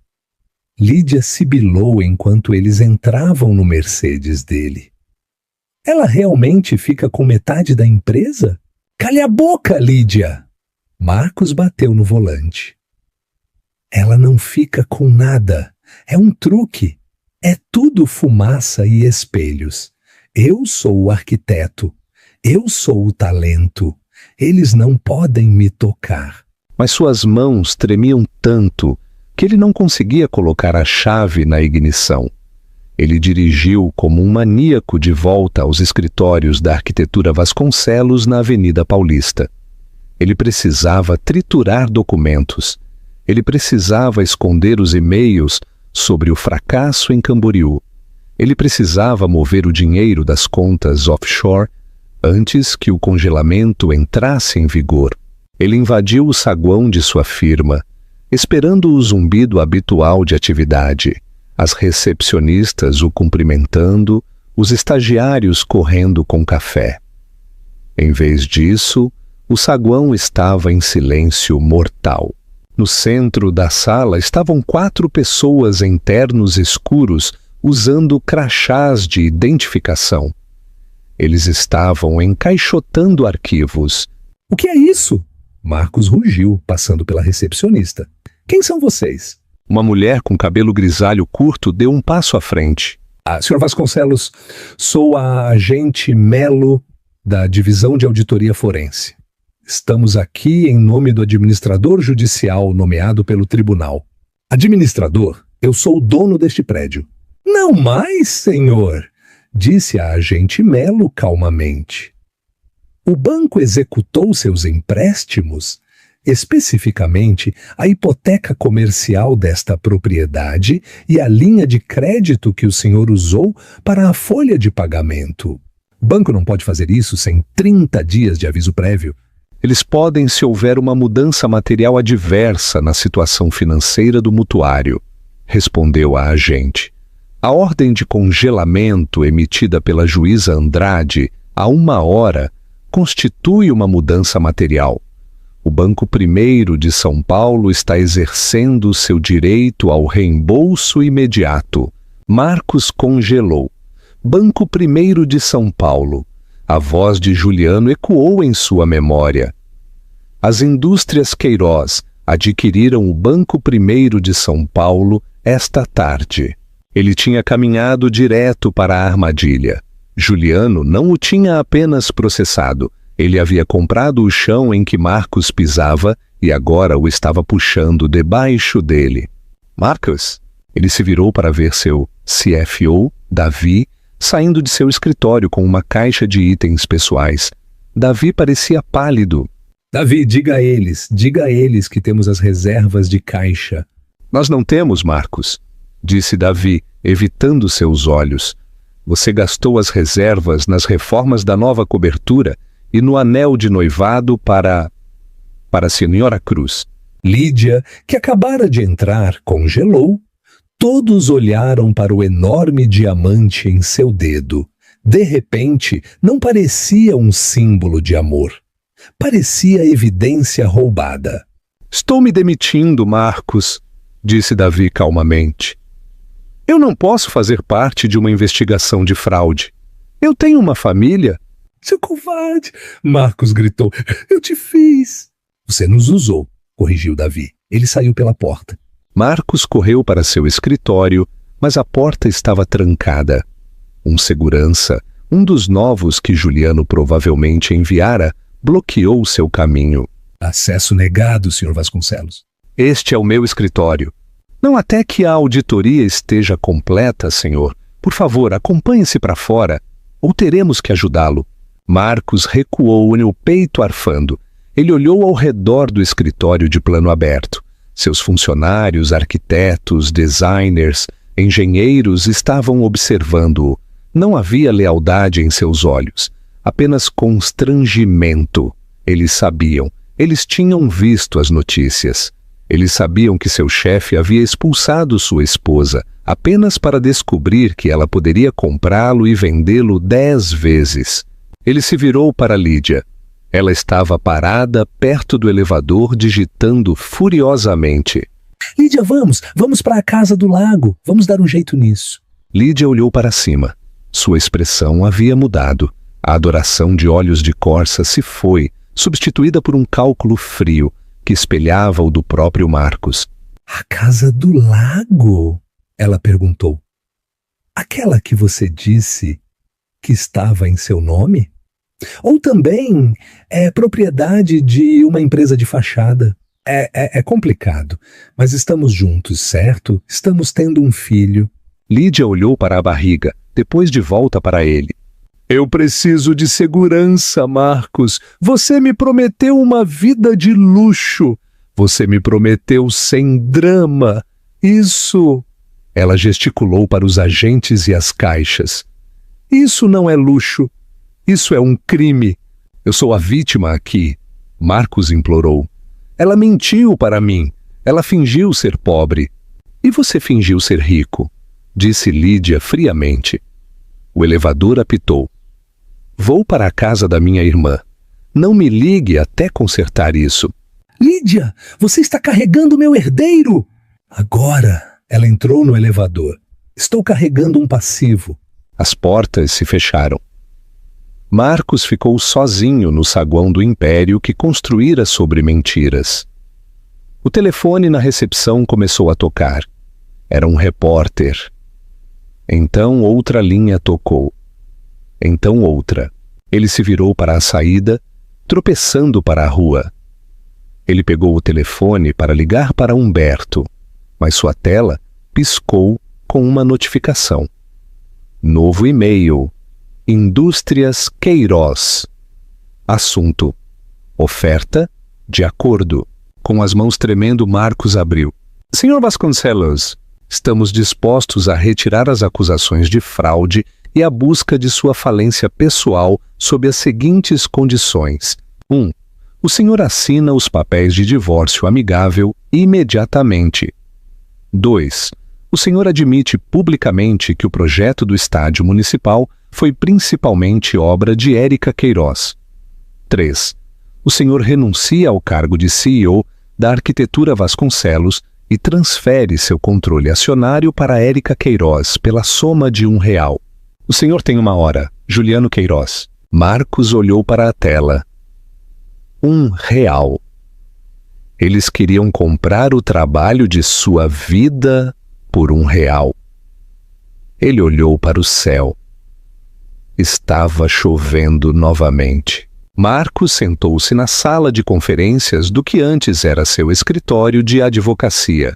Lídia sibilou enquanto eles entravam no Mercedes dele. Ela realmente fica com metade da empresa? Cale a boca, Lídia! Marcos bateu no volante. Ela não fica com nada. É um truque. É tudo fumaça e espelhos. Eu sou o arquiteto. Eu sou o talento. Eles não podem me tocar. Mas suas mãos tremiam tanto que ele não conseguia colocar a chave na ignição. Ele dirigiu como um maníaco de volta aos escritórios da arquitetura Vasconcelos na Avenida Paulista. Ele precisava triturar documentos. Ele precisava esconder os e-mails sobre o fracasso em Camboriú. Ele precisava mover o dinheiro das contas offshore antes que o congelamento entrasse em vigor. Ele invadiu o saguão de sua firma, esperando o zumbido habitual de atividade. As recepcionistas o cumprimentando, os estagiários correndo com café. Em vez disso, o saguão estava em silêncio mortal. No centro da sala estavam 4 pessoas em ternos escuros usando crachás de identificação. Eles estavam encaixotando arquivos. O que é isso? Marcos rugiu, passando pela recepcionista. Quem são vocês? Uma mulher com cabelo grisalho curto deu um passo à frente. Sr. Vasconcelos, sou a agente Melo da Divisão de Auditoria Forense. Estamos aqui em nome do administrador judicial nomeado pelo tribunal. Administrador, eu sou o dono deste prédio. Não mais, senhor, disse a agente Melo calmamente. O banco executou seus empréstimos, especificamente a hipoteca comercial desta propriedade e a linha de crédito que o senhor usou para a folha de pagamento. O banco não pode fazer isso sem 30 dias de aviso prévio. Eles podem se houver uma mudança material adversa na situação financeira do mutuário, respondeu a agente. A ordem de congelamento emitida pela juíza Andrade há 1 hora constitui uma mudança material. O Banco I de São Paulo está exercendo seu direito ao reembolso imediato. Marcos congelou. Banco I de São Paulo. A voz de Juliano ecoou em sua memória. As indústrias Queiroz adquiriram o Banco I de São Paulo esta tarde. Ele tinha caminhado direto para a armadilha. Juliano não o tinha apenas processado. Ele havia comprado o chão em que Marcos pisava e agora o estava puxando debaixo dele. Marcos, Ele se virou para ver seu CFO, Davi, saindo de seu escritório com uma caixa de itens pessoais. Davi parecia pálido. Davi, diga a eles que temos as reservas de caixa. Nós não temos, Marcos, disse Davi, evitando seus olhos. Você gastou as reservas nas reformas da nova cobertura e no anel de noivado para a Senhora Cruz. Lídia, que acabara de entrar, congelou. Todos olharam para o enorme diamante em seu dedo. De repente, não parecia um símbolo de amor. Parecia evidência roubada. Estou me demitindo, Marcos, disse Davi calmamente. Eu não posso fazer parte de uma investigação de fraude. Eu tenho uma família. Seu covarde! Marcos gritou. Eu te fiz. Você nos usou, corrigiu Davi. Ele saiu pela porta. Marcos correu para seu escritório, mas a porta estava trancada. Um segurança, um dos novos que Juliano provavelmente enviara, bloqueou seu caminho. Acesso negado, Sr. Vasconcelos. Este é o meu escritório. Não até que a auditoria esteja completa, senhor. Por favor, acompanhe-se para fora, ou teremos que ajudá-lo. Marcos recuou, o peito arfando. Ele olhou ao redor do escritório de plano aberto. Seus funcionários, arquitetos, designers, engenheiros estavam observando-o. Não havia lealdade em seus olhos, apenas constrangimento. Eles sabiam, eles tinham visto as notícias. Eles sabiam que seu chefe havia expulsado sua esposa apenas para descobrir que ela poderia comprá-lo e vendê-lo 10 vezes. Ele se virou para Lídia. Ela estava parada perto do elevador, digitando furiosamente. Lídia, vamos para a casa do lago. Vamos dar um jeito nisso. Lídia olhou para cima. Sua expressão havia mudado. A adoração de olhos de corça se foi, substituída por um cálculo frio, que espelhava o do próprio Marcos. A casa do lago? Ela perguntou. Aquela que você disse que estava em seu nome? Ou também é propriedade de uma empresa de fachada? É complicado, mas estamos juntos, certo? Estamos tendo um filho. Lídia olhou para a barriga, depois de volta para ele. Eu preciso de segurança, Marcos. Você me prometeu uma vida de luxo. Você me prometeu sem drama. Isso... Ela gesticulou para os agentes e as caixas. Isso não é luxo. Isso é um crime. Eu sou a vítima aqui. Marcos implorou. Ela mentiu para mim. Ela fingiu ser pobre. E você fingiu ser rico, disse Lídia friamente. O elevador apitou. Vou para a casa da minha irmã. Não me ligue até consertar isso. Lídia, você está carregando meu herdeiro! Agora, ela entrou no elevador. Estou carregando um passivo. As portas se fecharam. Marcos ficou sozinho no saguão do império que construíra sobre mentiras. O telefone na recepção começou a tocar. Era um repórter. Então outra linha tocou. Então outra. Ele se virou para a saída, tropeçando para a rua. Ele pegou o telefone para ligar para Humberto, mas sua tela piscou com uma notificação. Novo e-mail. Indústrias Queiroz. Assunto. Oferta de acordo. Com as mãos tremendo, Marcos abriu. Senhor Vasconcelos, estamos dispostos a retirar as acusações de fraude e a busca de sua falência pessoal sob as seguintes condições. 1. O senhor assina os papéis de divórcio amigável imediatamente. 2. O senhor admite publicamente que o projeto do estádio municipal foi principalmente obra de Érica Queiroz. 3. O senhor renuncia ao cargo de CEO da Arquitetura Vasconcelos e transfere seu controle acionário para Érica Queiroz pela soma de R$1. O senhor tem uma hora, Juliano Queiroz. Marcos olhou para a tela. R$1. Eles queriam comprar o trabalho de sua vida por R$1. Ele olhou para o céu. Estava chovendo novamente. Marcos sentou-se na sala de conferências do que antes era seu escritório de advocacia.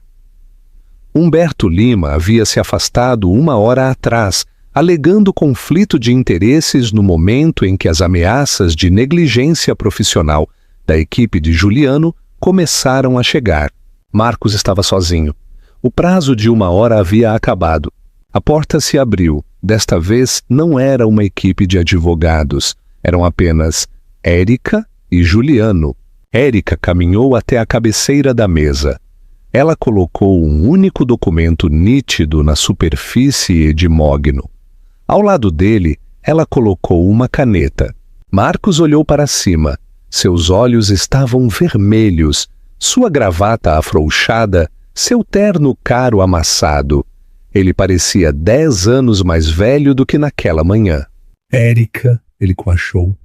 Humberto Lima havia se afastado 1 hora atrás, alegando conflito de interesses no momento em que as ameaças de negligência profissional da equipe de Juliano começaram a chegar. Marcos estava sozinho. O prazo de 1 hora havia acabado. A porta se abriu. Desta vez não era uma equipe de advogados. Eram apenas Érica e Juliano. Érica caminhou até a cabeceira da mesa. Ela colocou um único documento nítido na superfície edimógno. Ao lado dele, ela colocou uma caneta. Marcos olhou para cima. Seus olhos estavam vermelhos, sua gravata afrouxada, seu terno caro amassado. Ele parecia 10 anos mais velho do que naquela manhã. Érica, ele coachou.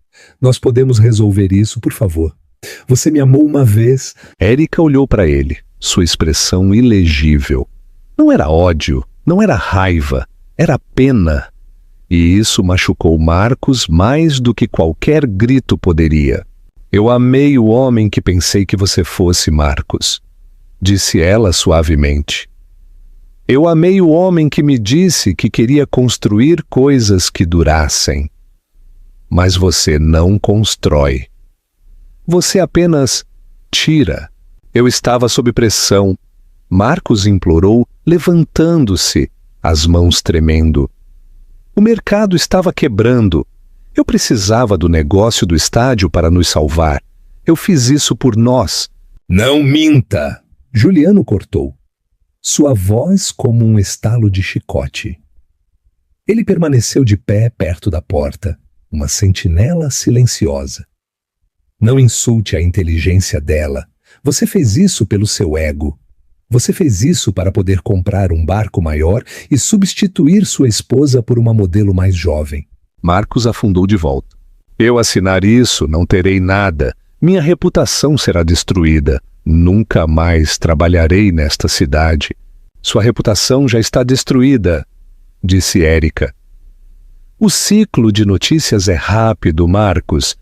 Nós podemos resolver isso, por favor. Você me amou uma vez. Érica olhou para ele, sua expressão ilegível. Não era ódio, não era raiva, era pena. E isso machucou Marcos mais do que qualquer grito poderia. Eu amei o homem que pensei que você fosse, Marcos, disse ela suavemente. Eu amei o homem que me disse que queria construir coisas que durassem. Mas você não constrói. Você apenas tira. Eu estava sob pressão. Marcos implorou, levantando-se, as mãos tremendo. O mercado estava quebrando. Eu precisava do negócio do estádio para nos salvar. Eu fiz isso por nós. Não minta! Juliano cortou. Sua voz como um estalo de chicote. Ele permaneceu de pé perto da porta, uma sentinela silenciosa. Não insulte a inteligência dela. Você fez isso pelo seu ego. Você fez isso para poder comprar um barco maior e substituir sua esposa por uma modelo mais jovem. Marcos afundou de volta. Eu assinar isso, não terei nada. Minha reputação será destruída. Nunca mais trabalharei nesta cidade. Sua reputação já está destruída, disse Érica. O ciclo de notícias é rápido, Marcos.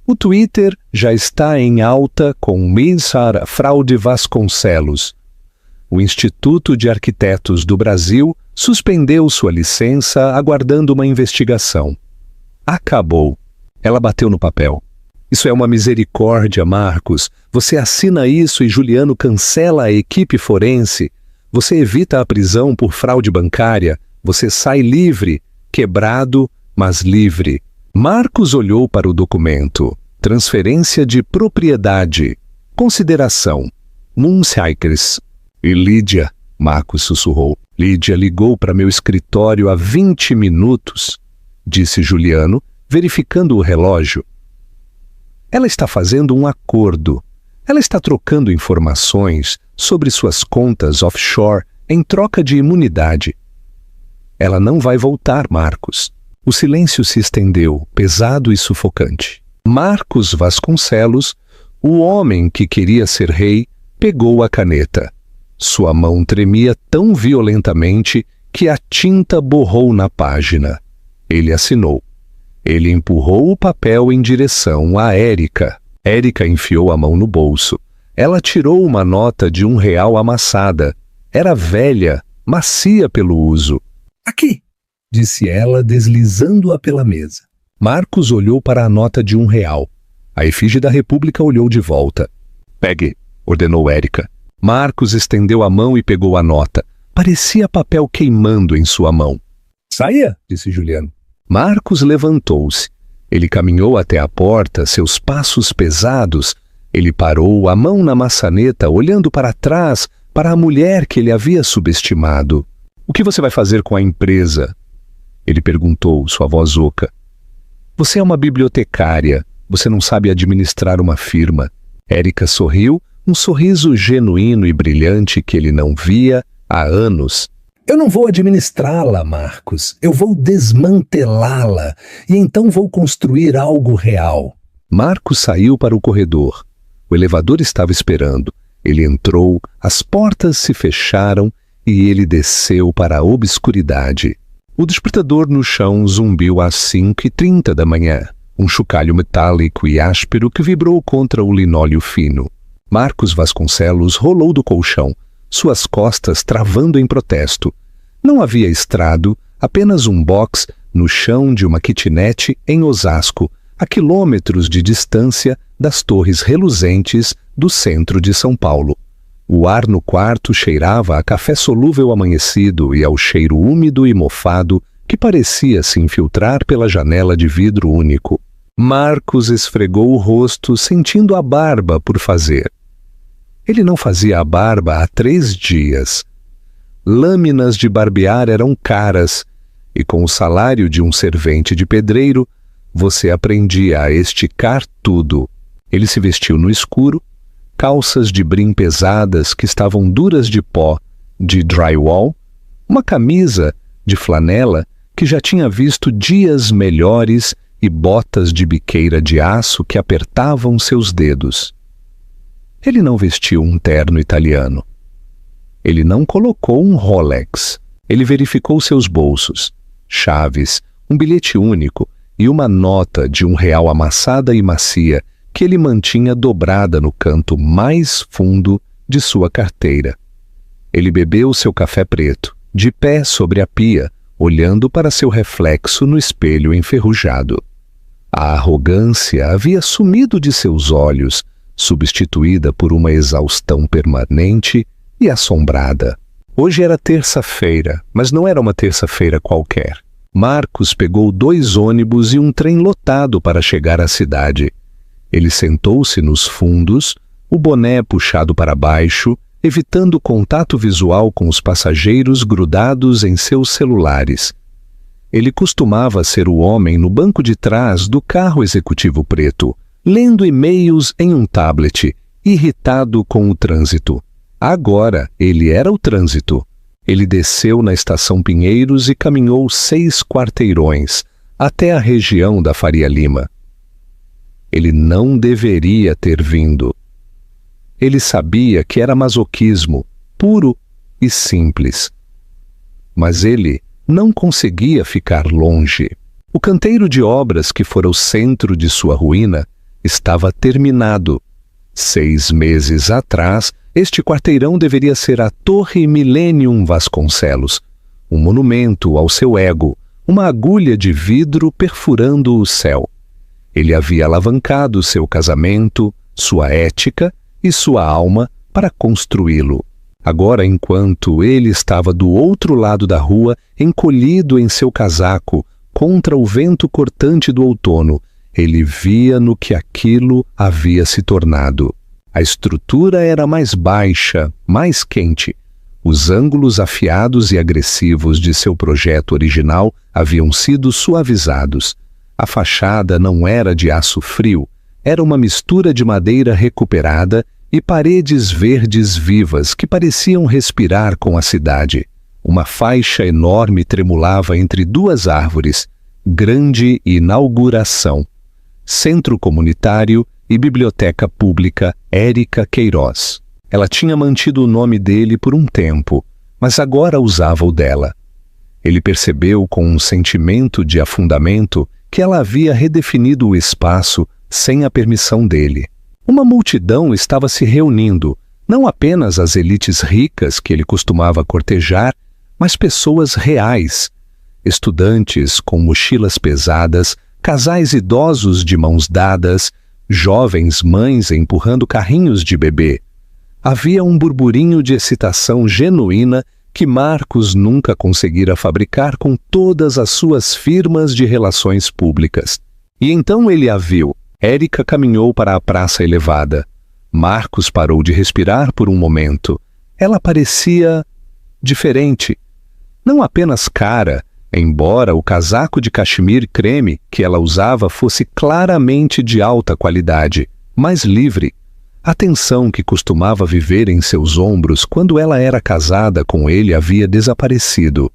O Twitter já está em alta com Mensar Fraude Vasconcelos. O Instituto de Arquitetos do Brasil suspendeu sua licença aguardando uma investigação. Acabou. Ela bateu no papel. Isso é uma misericórdia, Marcos. Você assina isso e Juliano cancela a equipe forense. Você evita a prisão por fraude bancária. Você sai livre, quebrado, mas livre. Marcos olhou para o documento. Transferência de propriedade. Consideração. Munshikers. E Lídia, Marcos sussurrou. Lídia ligou para meu escritório há 20 minutos, disse Juliano, verificando o relógio. Ela está fazendo um acordo. Ela está trocando informações sobre suas contas offshore em troca de imunidade. Ela não vai voltar, Marcos. O silêncio se estendeu, pesado e sufocante. Marcos Vasconcelos, o homem que queria ser rei, pegou a caneta. Sua mão tremia tão violentamente que a tinta borrou na página. Ele assinou. Ele empurrou o papel em direção a Érica. Érica enfiou a mão no bolso. Ela tirou uma nota de R$1 amassada. Era velha, macia pelo uso. Aqui, disse ela, deslizando-a pela mesa. Marcos olhou para a nota de R$1. A efígie da República olhou de volta. Pegue, ordenou Érica. Marcos estendeu a mão e pegou a nota. Parecia papel queimando em sua mão. Saia, disse Juliano. Marcos levantou-se. Ele caminhou até a porta, seus passos pesados. Ele parou, a mão na maçaneta, olhando para trás, para a mulher que ele havia subestimado. O que você vai fazer com a empresa? Ele perguntou, sua voz oca. Você é uma bibliotecária. Você não sabe administrar uma firma. Érica sorriu, um sorriso genuíno e brilhante que ele não via há anos. Eu não vou administrá-la, Marcos. Eu vou desmantelá-la e então vou construir algo real. Marcos saiu para o corredor. O elevador estava esperando. Ele entrou, as portas se fecharam e ele desceu para a obscuridade. O despertador no chão zumbiu às 5h30 da manhã. Um chocalho metálico e áspero que vibrou contra o linóleo fino. Marcos Vasconcelos rolou do colchão. suas costas travando em protesto. Não havia estrado, apenas um box no chão de uma kitnet em Osasco, a quilômetros de distância das torres reluzentes do centro de São Paulo. O ar no quarto cheirava a café solúvel amanhecido e ao cheiro úmido e mofado que parecia se infiltrar pela janela de vidro único. Marcos esfregou o rosto, sentindo a barba por fazer. Ele não fazia a barba há 3 dias. Lâminas de barbear eram caras, e com o salário de um servente de pedreiro, você aprendia a esticar tudo. Ele se vestiu no escuro, calças de brim pesadas que estavam duras de pó, de drywall, uma camisa de flanela que já tinha visto dias melhores e botas de biqueira de aço que apertavam seus dedos. Ele não vestiu um terno italiano. Ele não colocou um Rolex. Ele verificou seus bolsos, chaves, um bilhete único e uma nota de R$1 amassada e macia que ele mantinha dobrada no canto mais fundo de sua carteira. Ele bebeu seu café preto, de pé sobre a pia, olhando para seu reflexo no espelho enferrujado. A arrogância havia sumido de seus olhos, substituída por uma exaustão permanente e assombrada. Hoje era terça-feira, mas não era uma terça-feira qualquer. Marcos pegou 2 ônibus e um trem lotado para chegar à cidade. Ele sentou-se nos fundos, o boné puxado para baixo, evitando contato visual com os passageiros grudados em seus celulares. Ele costumava ser o homem no banco de trás do carro executivo preto, lendo e-mails em um tablet, irritado com o trânsito. Agora ele era o trânsito. Ele desceu na Estação Pinheiros e caminhou 6 quarteirões, até a região da Faria Lima. Ele não deveria ter vindo. Ele sabia que era masoquismo, puro e simples. Mas ele não conseguia ficar longe. O canteiro de obras que fora o centro de sua ruína estava terminado. 6 meses atrás, este quarteirão deveria ser a Torre Millennium Vasconcelos, um monumento ao seu ego, uma agulha de vidro perfurando o céu. Ele havia alavancado seu casamento, sua ética e sua alma para construí-lo. Agora, enquanto ele estava do outro lado da rua, encolhido em seu casaco, contra o vento cortante do outono, ele via no que aquilo havia se tornado. A estrutura era mais baixa, mais quente. Os ângulos afiados e agressivos de seu projeto original haviam sido suavizados. A fachada não era de aço frio, era uma mistura de madeira recuperada e paredes verdes vivas que pareciam respirar com a cidade. Uma faixa enorme tremulava entre 2 árvores. Grande inauguração. Centro Comunitário e Biblioteca Pública Érica Queiroz. Ela tinha mantido o nome dele por um tempo, mas agora usava o dela. Ele percebeu com um sentimento de afundamento que ela havia redefinido o espaço sem a permissão dele. Uma multidão estava se reunindo, não apenas as elites ricas que ele costumava cortejar, mas pessoas reais. Estudantes com mochilas pesadas, casais idosos de mãos dadas, jovens mães empurrando carrinhos de bebê. Havia um burburinho de excitação genuína que Marcos nunca conseguira fabricar com todas as suas firmas de relações públicas. E então ele a viu. Érica caminhou para a praça elevada. Marcos parou de respirar por um momento. Ela parecia diferente. Não apenas cara, embora o casaco de cachemir creme que ela usava fosse claramente de alta qualidade, mas livre. A tensão que costumava viver em seus ombros quando ela era casada com ele havia desaparecido.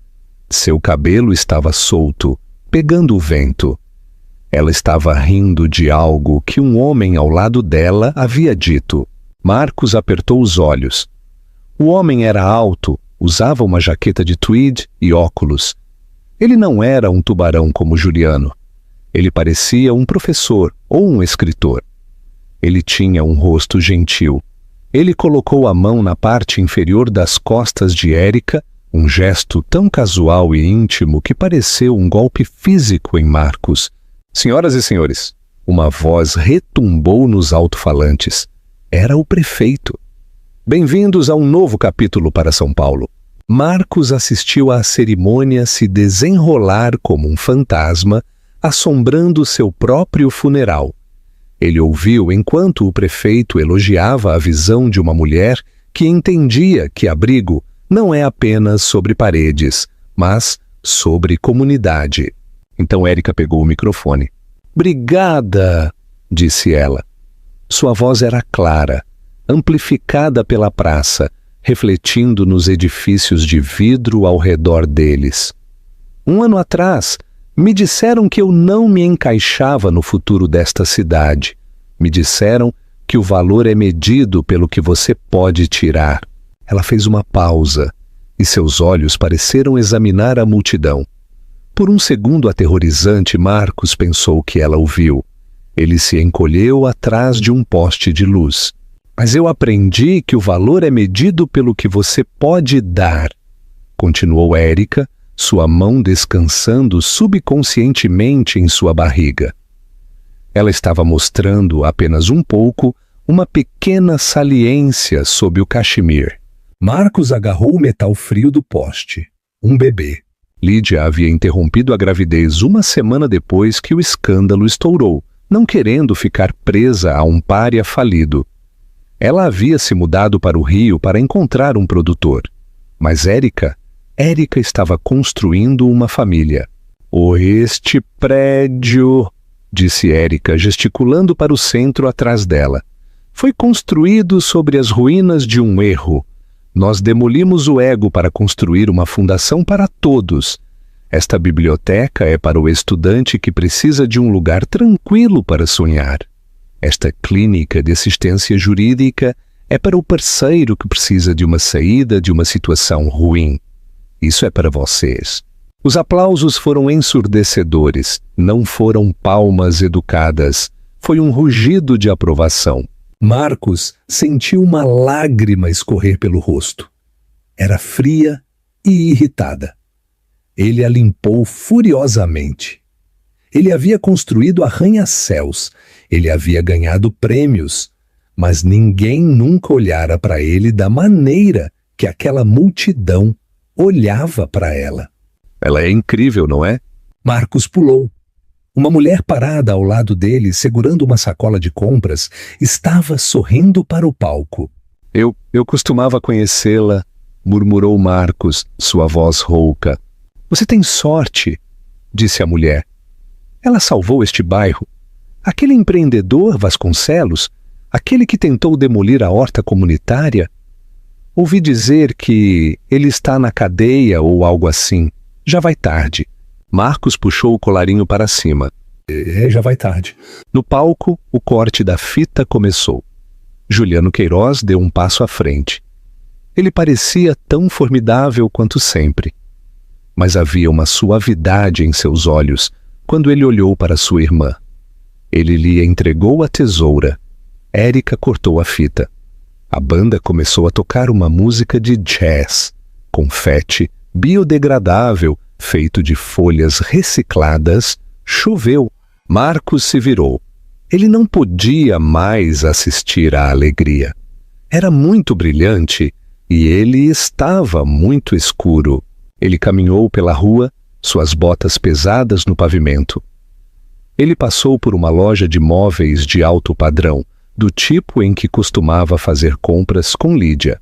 Seu cabelo estava solto, pegando o vento. Ela estava rindo de algo que um homem ao lado dela havia dito. Marcos apertou os olhos. O homem era alto, usava uma jaqueta de tweed e óculos. Ele não era um tubarão como Juliano. Ele parecia um professor ou um escritor. Ele tinha um rosto gentil. Ele colocou a mão na parte inferior das costas de Érica, um gesto tão casual e íntimo que pareceu um golpe físico em Marcos. Senhoras e senhores, uma voz retumbou nos alto-falantes. Era o prefeito. Bem-vindos a um novo capítulo para São Paulo. Marcos assistiu à cerimônia se desenrolar como um fantasma, assombrando seu próprio funeral. Ele ouviu enquanto o prefeito elogiava a visão de uma mulher que entendia que abrigo não é apenas sobre paredes, mas sobre comunidade. Então Érica pegou o microfone. "Brigada!", disse ela. Sua voz era clara, amplificada pela praça, refletindo nos edifícios de vidro ao redor deles. Um ano atrás, me disseram que eu não me encaixava no futuro desta cidade. Me disseram que o valor é medido pelo que você pode tirar. Ela fez uma pausa, e seus olhos pareceram examinar a multidão. Por um segundo aterrorizante, Marcos pensou que ela o viu. Ele se encolheu atrás de um poste de luz. "Mas eu aprendi que o valor é medido pelo que você pode dar", continuou Érica, sua mão descansando subconscientemente em sua barriga. Ela estava mostrando apenas um pouco uma pequena saliência sob o cachemir. Marcos agarrou o metal frio do poste. Um bebê. Lídia havia interrompido a gravidez uma semana depois que o escândalo estourou, não querendo ficar presa a um pária falido. Ela havia se mudado para o Rio para encontrar um produtor. Mas Érica estava construindo uma família. Este prédio", disse Érica, gesticulando para o centro atrás dela, "foi construído sobre as ruínas de um erro. Nós demolimos o ego para construir uma fundação para todos. Esta biblioteca é para o estudante que precisa de um lugar tranquilo para sonhar. Esta clínica de assistência jurídica é para o parceiro que precisa de uma saída de uma situação ruim. Isso é para vocês." Os aplausos foram ensurdecedores, não foram palmas educadas. Foi um rugido de aprovação. Marcos sentiu uma lágrima escorrer pelo rosto. Era fria e irritada. Ele a limpou furiosamente. Ele havia construído arranha-céus, ele havia ganhado prêmios, mas ninguém nunca olhara para ele da maneira que aquela multidão olhava para ela. "Ela é incrível, não é?" Marcos pulou. Uma mulher parada ao lado dele, segurando uma sacola de compras, estava sorrindo para o palco. Eu costumava conhecê-la", murmurou Marcos, sua voz rouca. "Você tem sorte", disse a mulher. "Ela salvou este bairro. Aquele empreendedor Vasconcelos, aquele que tentou demolir a horta comunitária, ouvi dizer que ele está na cadeia ou algo assim. Já vai tarde." Marcos puxou o colarinho para cima. Já vai tarde." No palco, o corte da fita começou. Juliano Queiroz deu um passo à frente. Ele parecia tão formidável quanto sempre. Mas havia uma suavidade em seus olhos quando ele olhou para sua irmã. Ele lhe entregou a tesoura. Érica cortou a fita. A banda começou a tocar uma música de jazz, confete, biodegradável, feito de folhas recicladas. Choveu. Marcos se virou. Ele não podia mais assistir à alegria. Era muito brilhante e ele estava muito escuro. Ele caminhou pela rua, suas botas pesadas no pavimento. Ele passou por uma loja de móveis de alto padrão, do tipo em que costumava fazer compras com Lídia.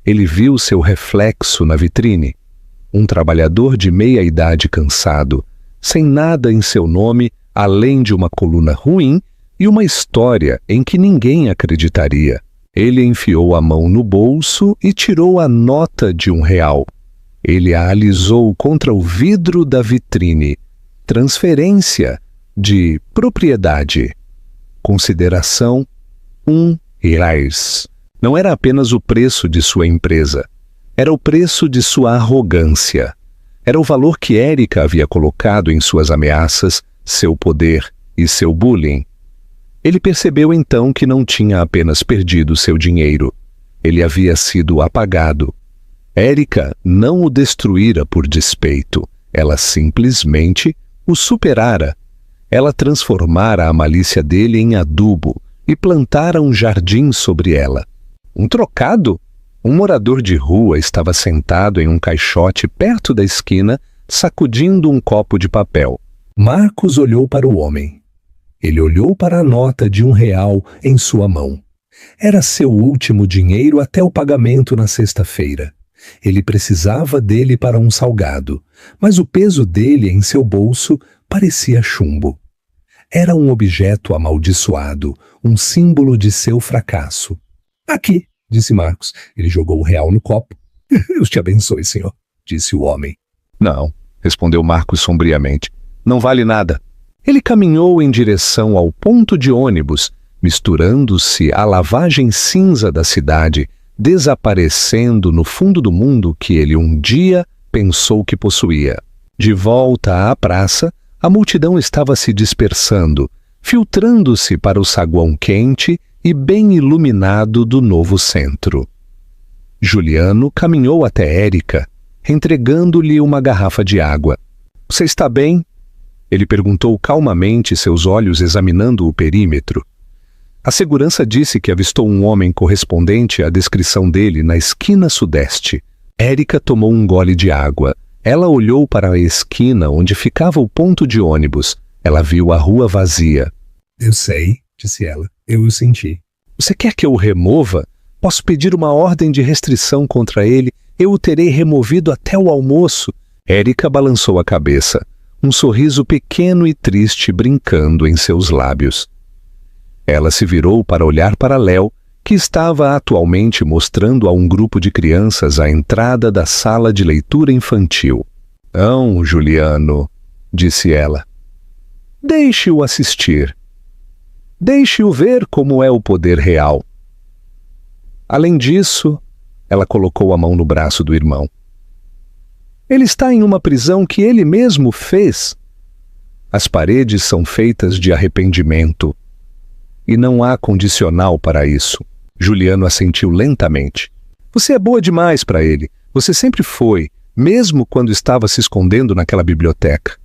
Ele viu seu reflexo na vitrine. Um trabalhador de meia-idade cansado, sem nada em seu nome além de uma coluna ruim e uma história em que ninguém acreditaria. Ele enfiou a mão no bolso e tirou a nota de R$1. Ele a alisou contra o vidro da vitrine. Transferência de propriedade. Consideração R$1. Não era apenas o preço de sua empresa. Era o preço de sua arrogância. Era o valor que Érica havia colocado em suas ameaças, seu poder e seu bullying. Ele percebeu então que não tinha apenas perdido seu dinheiro. Ele havia sido apagado. Érica não o destruíra por despeito. Ela simplesmente o superara. Ela transformara a malícia dele em adubo e plantara um jardim sobre ela. Um trocado? Um morador de rua estava sentado em um caixote perto da esquina, sacudindo um copo de papel. Marcos olhou para o homem. Ele olhou para a nota de R$1 em sua mão. Era seu último dinheiro até o pagamento na sexta-feira. Ele precisava dele para um salgado, mas o peso dele em seu bolso parecia chumbo. Era um objeto amaldiçoado, um símbolo de seu fracasso. Aqui, disse Marcos. Ele jogou o R$1 no copo. Deus te abençoe, senhor, disse o homem. Não, respondeu Marcos sombriamente. Não vale nada. Ele caminhou em direção ao ponto de ônibus, misturando-se à lavagem cinza da cidade, desaparecendo no fundo do mundo que ele um dia pensou que possuía. De volta à praça, a multidão estava se dispersando, filtrando-se para o saguão quente e bem iluminado do novo centro. Juliano caminhou até Érica, entregando-lhe uma garrafa de água. — Você está bem? Ele perguntou calmamente, seus olhos examinando o perímetro. A segurança disse que avistou um homem correspondente à descrição dele na esquina sudeste. Érica tomou um gole de água. Ela olhou para a esquina onde ficava o ponto de ônibus. Ela viu a rua vazia. — Eu sei, disse ela. Eu o senti. — Você quer que eu o remova? Posso pedir uma ordem de restrição contra ele. Eu o terei removido até o almoço. Érica balançou a cabeça, um sorriso pequeno e triste brincando em seus lábios. Ela se virou para olhar para Léo, que estava atualmente mostrando a um grupo de crianças a entrada da sala de leitura infantil. — Não, Juliano, disse ela. Deixe-o assistir. Deixe-o ver como é o poder real. Além disso, ela colocou a mão no braço do irmão. Ele está em uma prisão que ele mesmo fez. As paredes são feitas de arrependimento. E não há condicional para isso. Juliano assentiu lentamente. Você é boa demais para ele. Você sempre foi, mesmo quando estava se escondendo naquela biblioteca.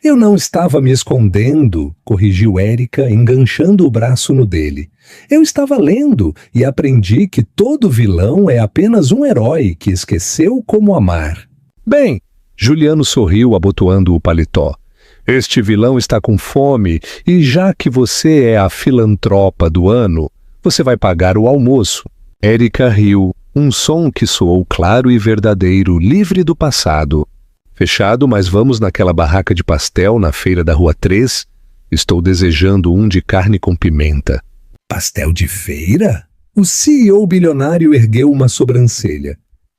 Eu não estava me escondendo, corrigiu Érica, enganchando o braço no dele. Eu estava lendo e aprendi que todo vilão é apenas um herói que esqueceu como amar. Bem, Juliano sorriu abotoando o paletó. Este vilão está com fome e já que você é a filantropa do ano, você vai pagar o almoço. Érica riu, um som que soou claro e verdadeiro, livre do passado. Fechado, mas vamos naquela barraca de pastel na feira da Rua 3. Estou desejando um de carne com pimenta. Pastel de feira? O CEO bilionário ergueu uma sobrancelha.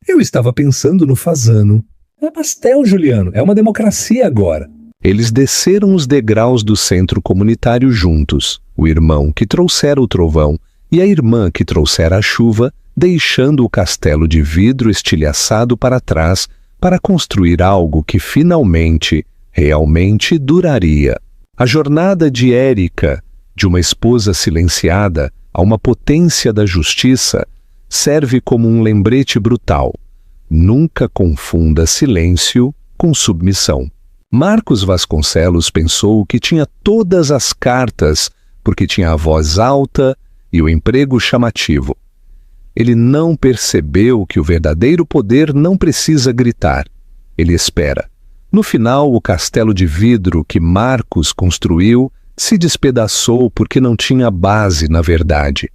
Eu estava pensando no fazano. É pastel, Juliano. É uma democracia agora. Eles desceram os degraus do centro comunitário juntos. O irmão que trouxera o trovão e a irmã que trouxera a chuva, deixando o castelo de vidro estilhaçado para trás para construir algo que finalmente, realmente duraria. A jornada de Érica, de uma esposa silenciada a uma potência da justiça, serve como um lembrete brutal. Nunca confunda silêncio com submissão. Marcos Vasconcelos pensou que tinha todas as cartas porque tinha a voz alta e o emprego chamativo. Ele não percebeu que o verdadeiro poder não precisa gritar. Ele espera. No final, o castelo de vidro que Marcos construiu se despedaçou porque não tinha base na verdade.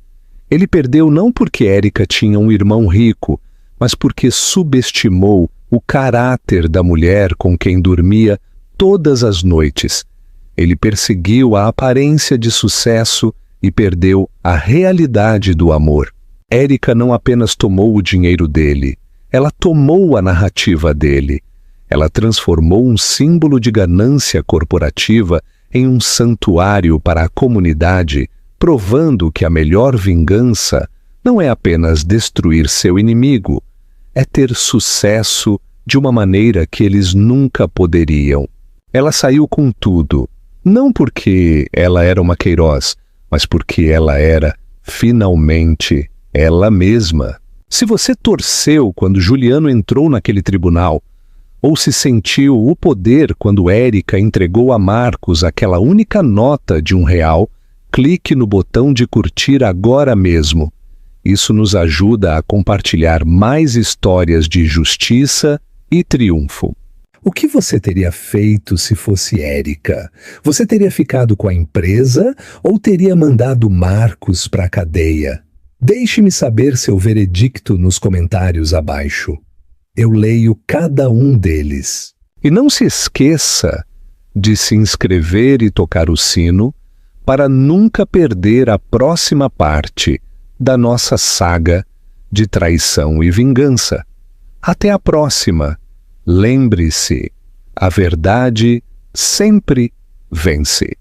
Ele perdeu não porque Érica tinha um irmão rico, mas porque subestimou o caráter da mulher com quem dormia todas as noites. Ele perseguiu a aparência de sucesso e perdeu a realidade do amor. Érica não apenas tomou o dinheiro dele, ela tomou a narrativa dele. Ela transformou um símbolo de ganância corporativa em um santuário para a comunidade, provando que a melhor vingança não é apenas destruir seu inimigo, é ter sucesso de uma maneira que eles nunca poderiam. Ela saiu com tudo, não porque ela era uma Queiroz, mas porque ela era, finalmente, ela mesma. Se você torceu quando Juliano entrou naquele tribunal, ou se sentiu o poder quando Érica entregou a Marcos aquela única nota de R$1, clique no botão de curtir agora mesmo. Isso nos ajuda a compartilhar mais histórias de justiça e triunfo. O que você teria feito se fosse Érica? Você teria ficado com a empresa ou teria mandado Marcos para a cadeia? Deixe-me saber seu veredicto nos comentários abaixo. Eu leio cada um deles. E não se esqueça de se inscrever e tocar o sino para nunca perder a próxima parte da nossa saga de traição e vingança. Até a próxima! Lembre-se, a verdade sempre vence.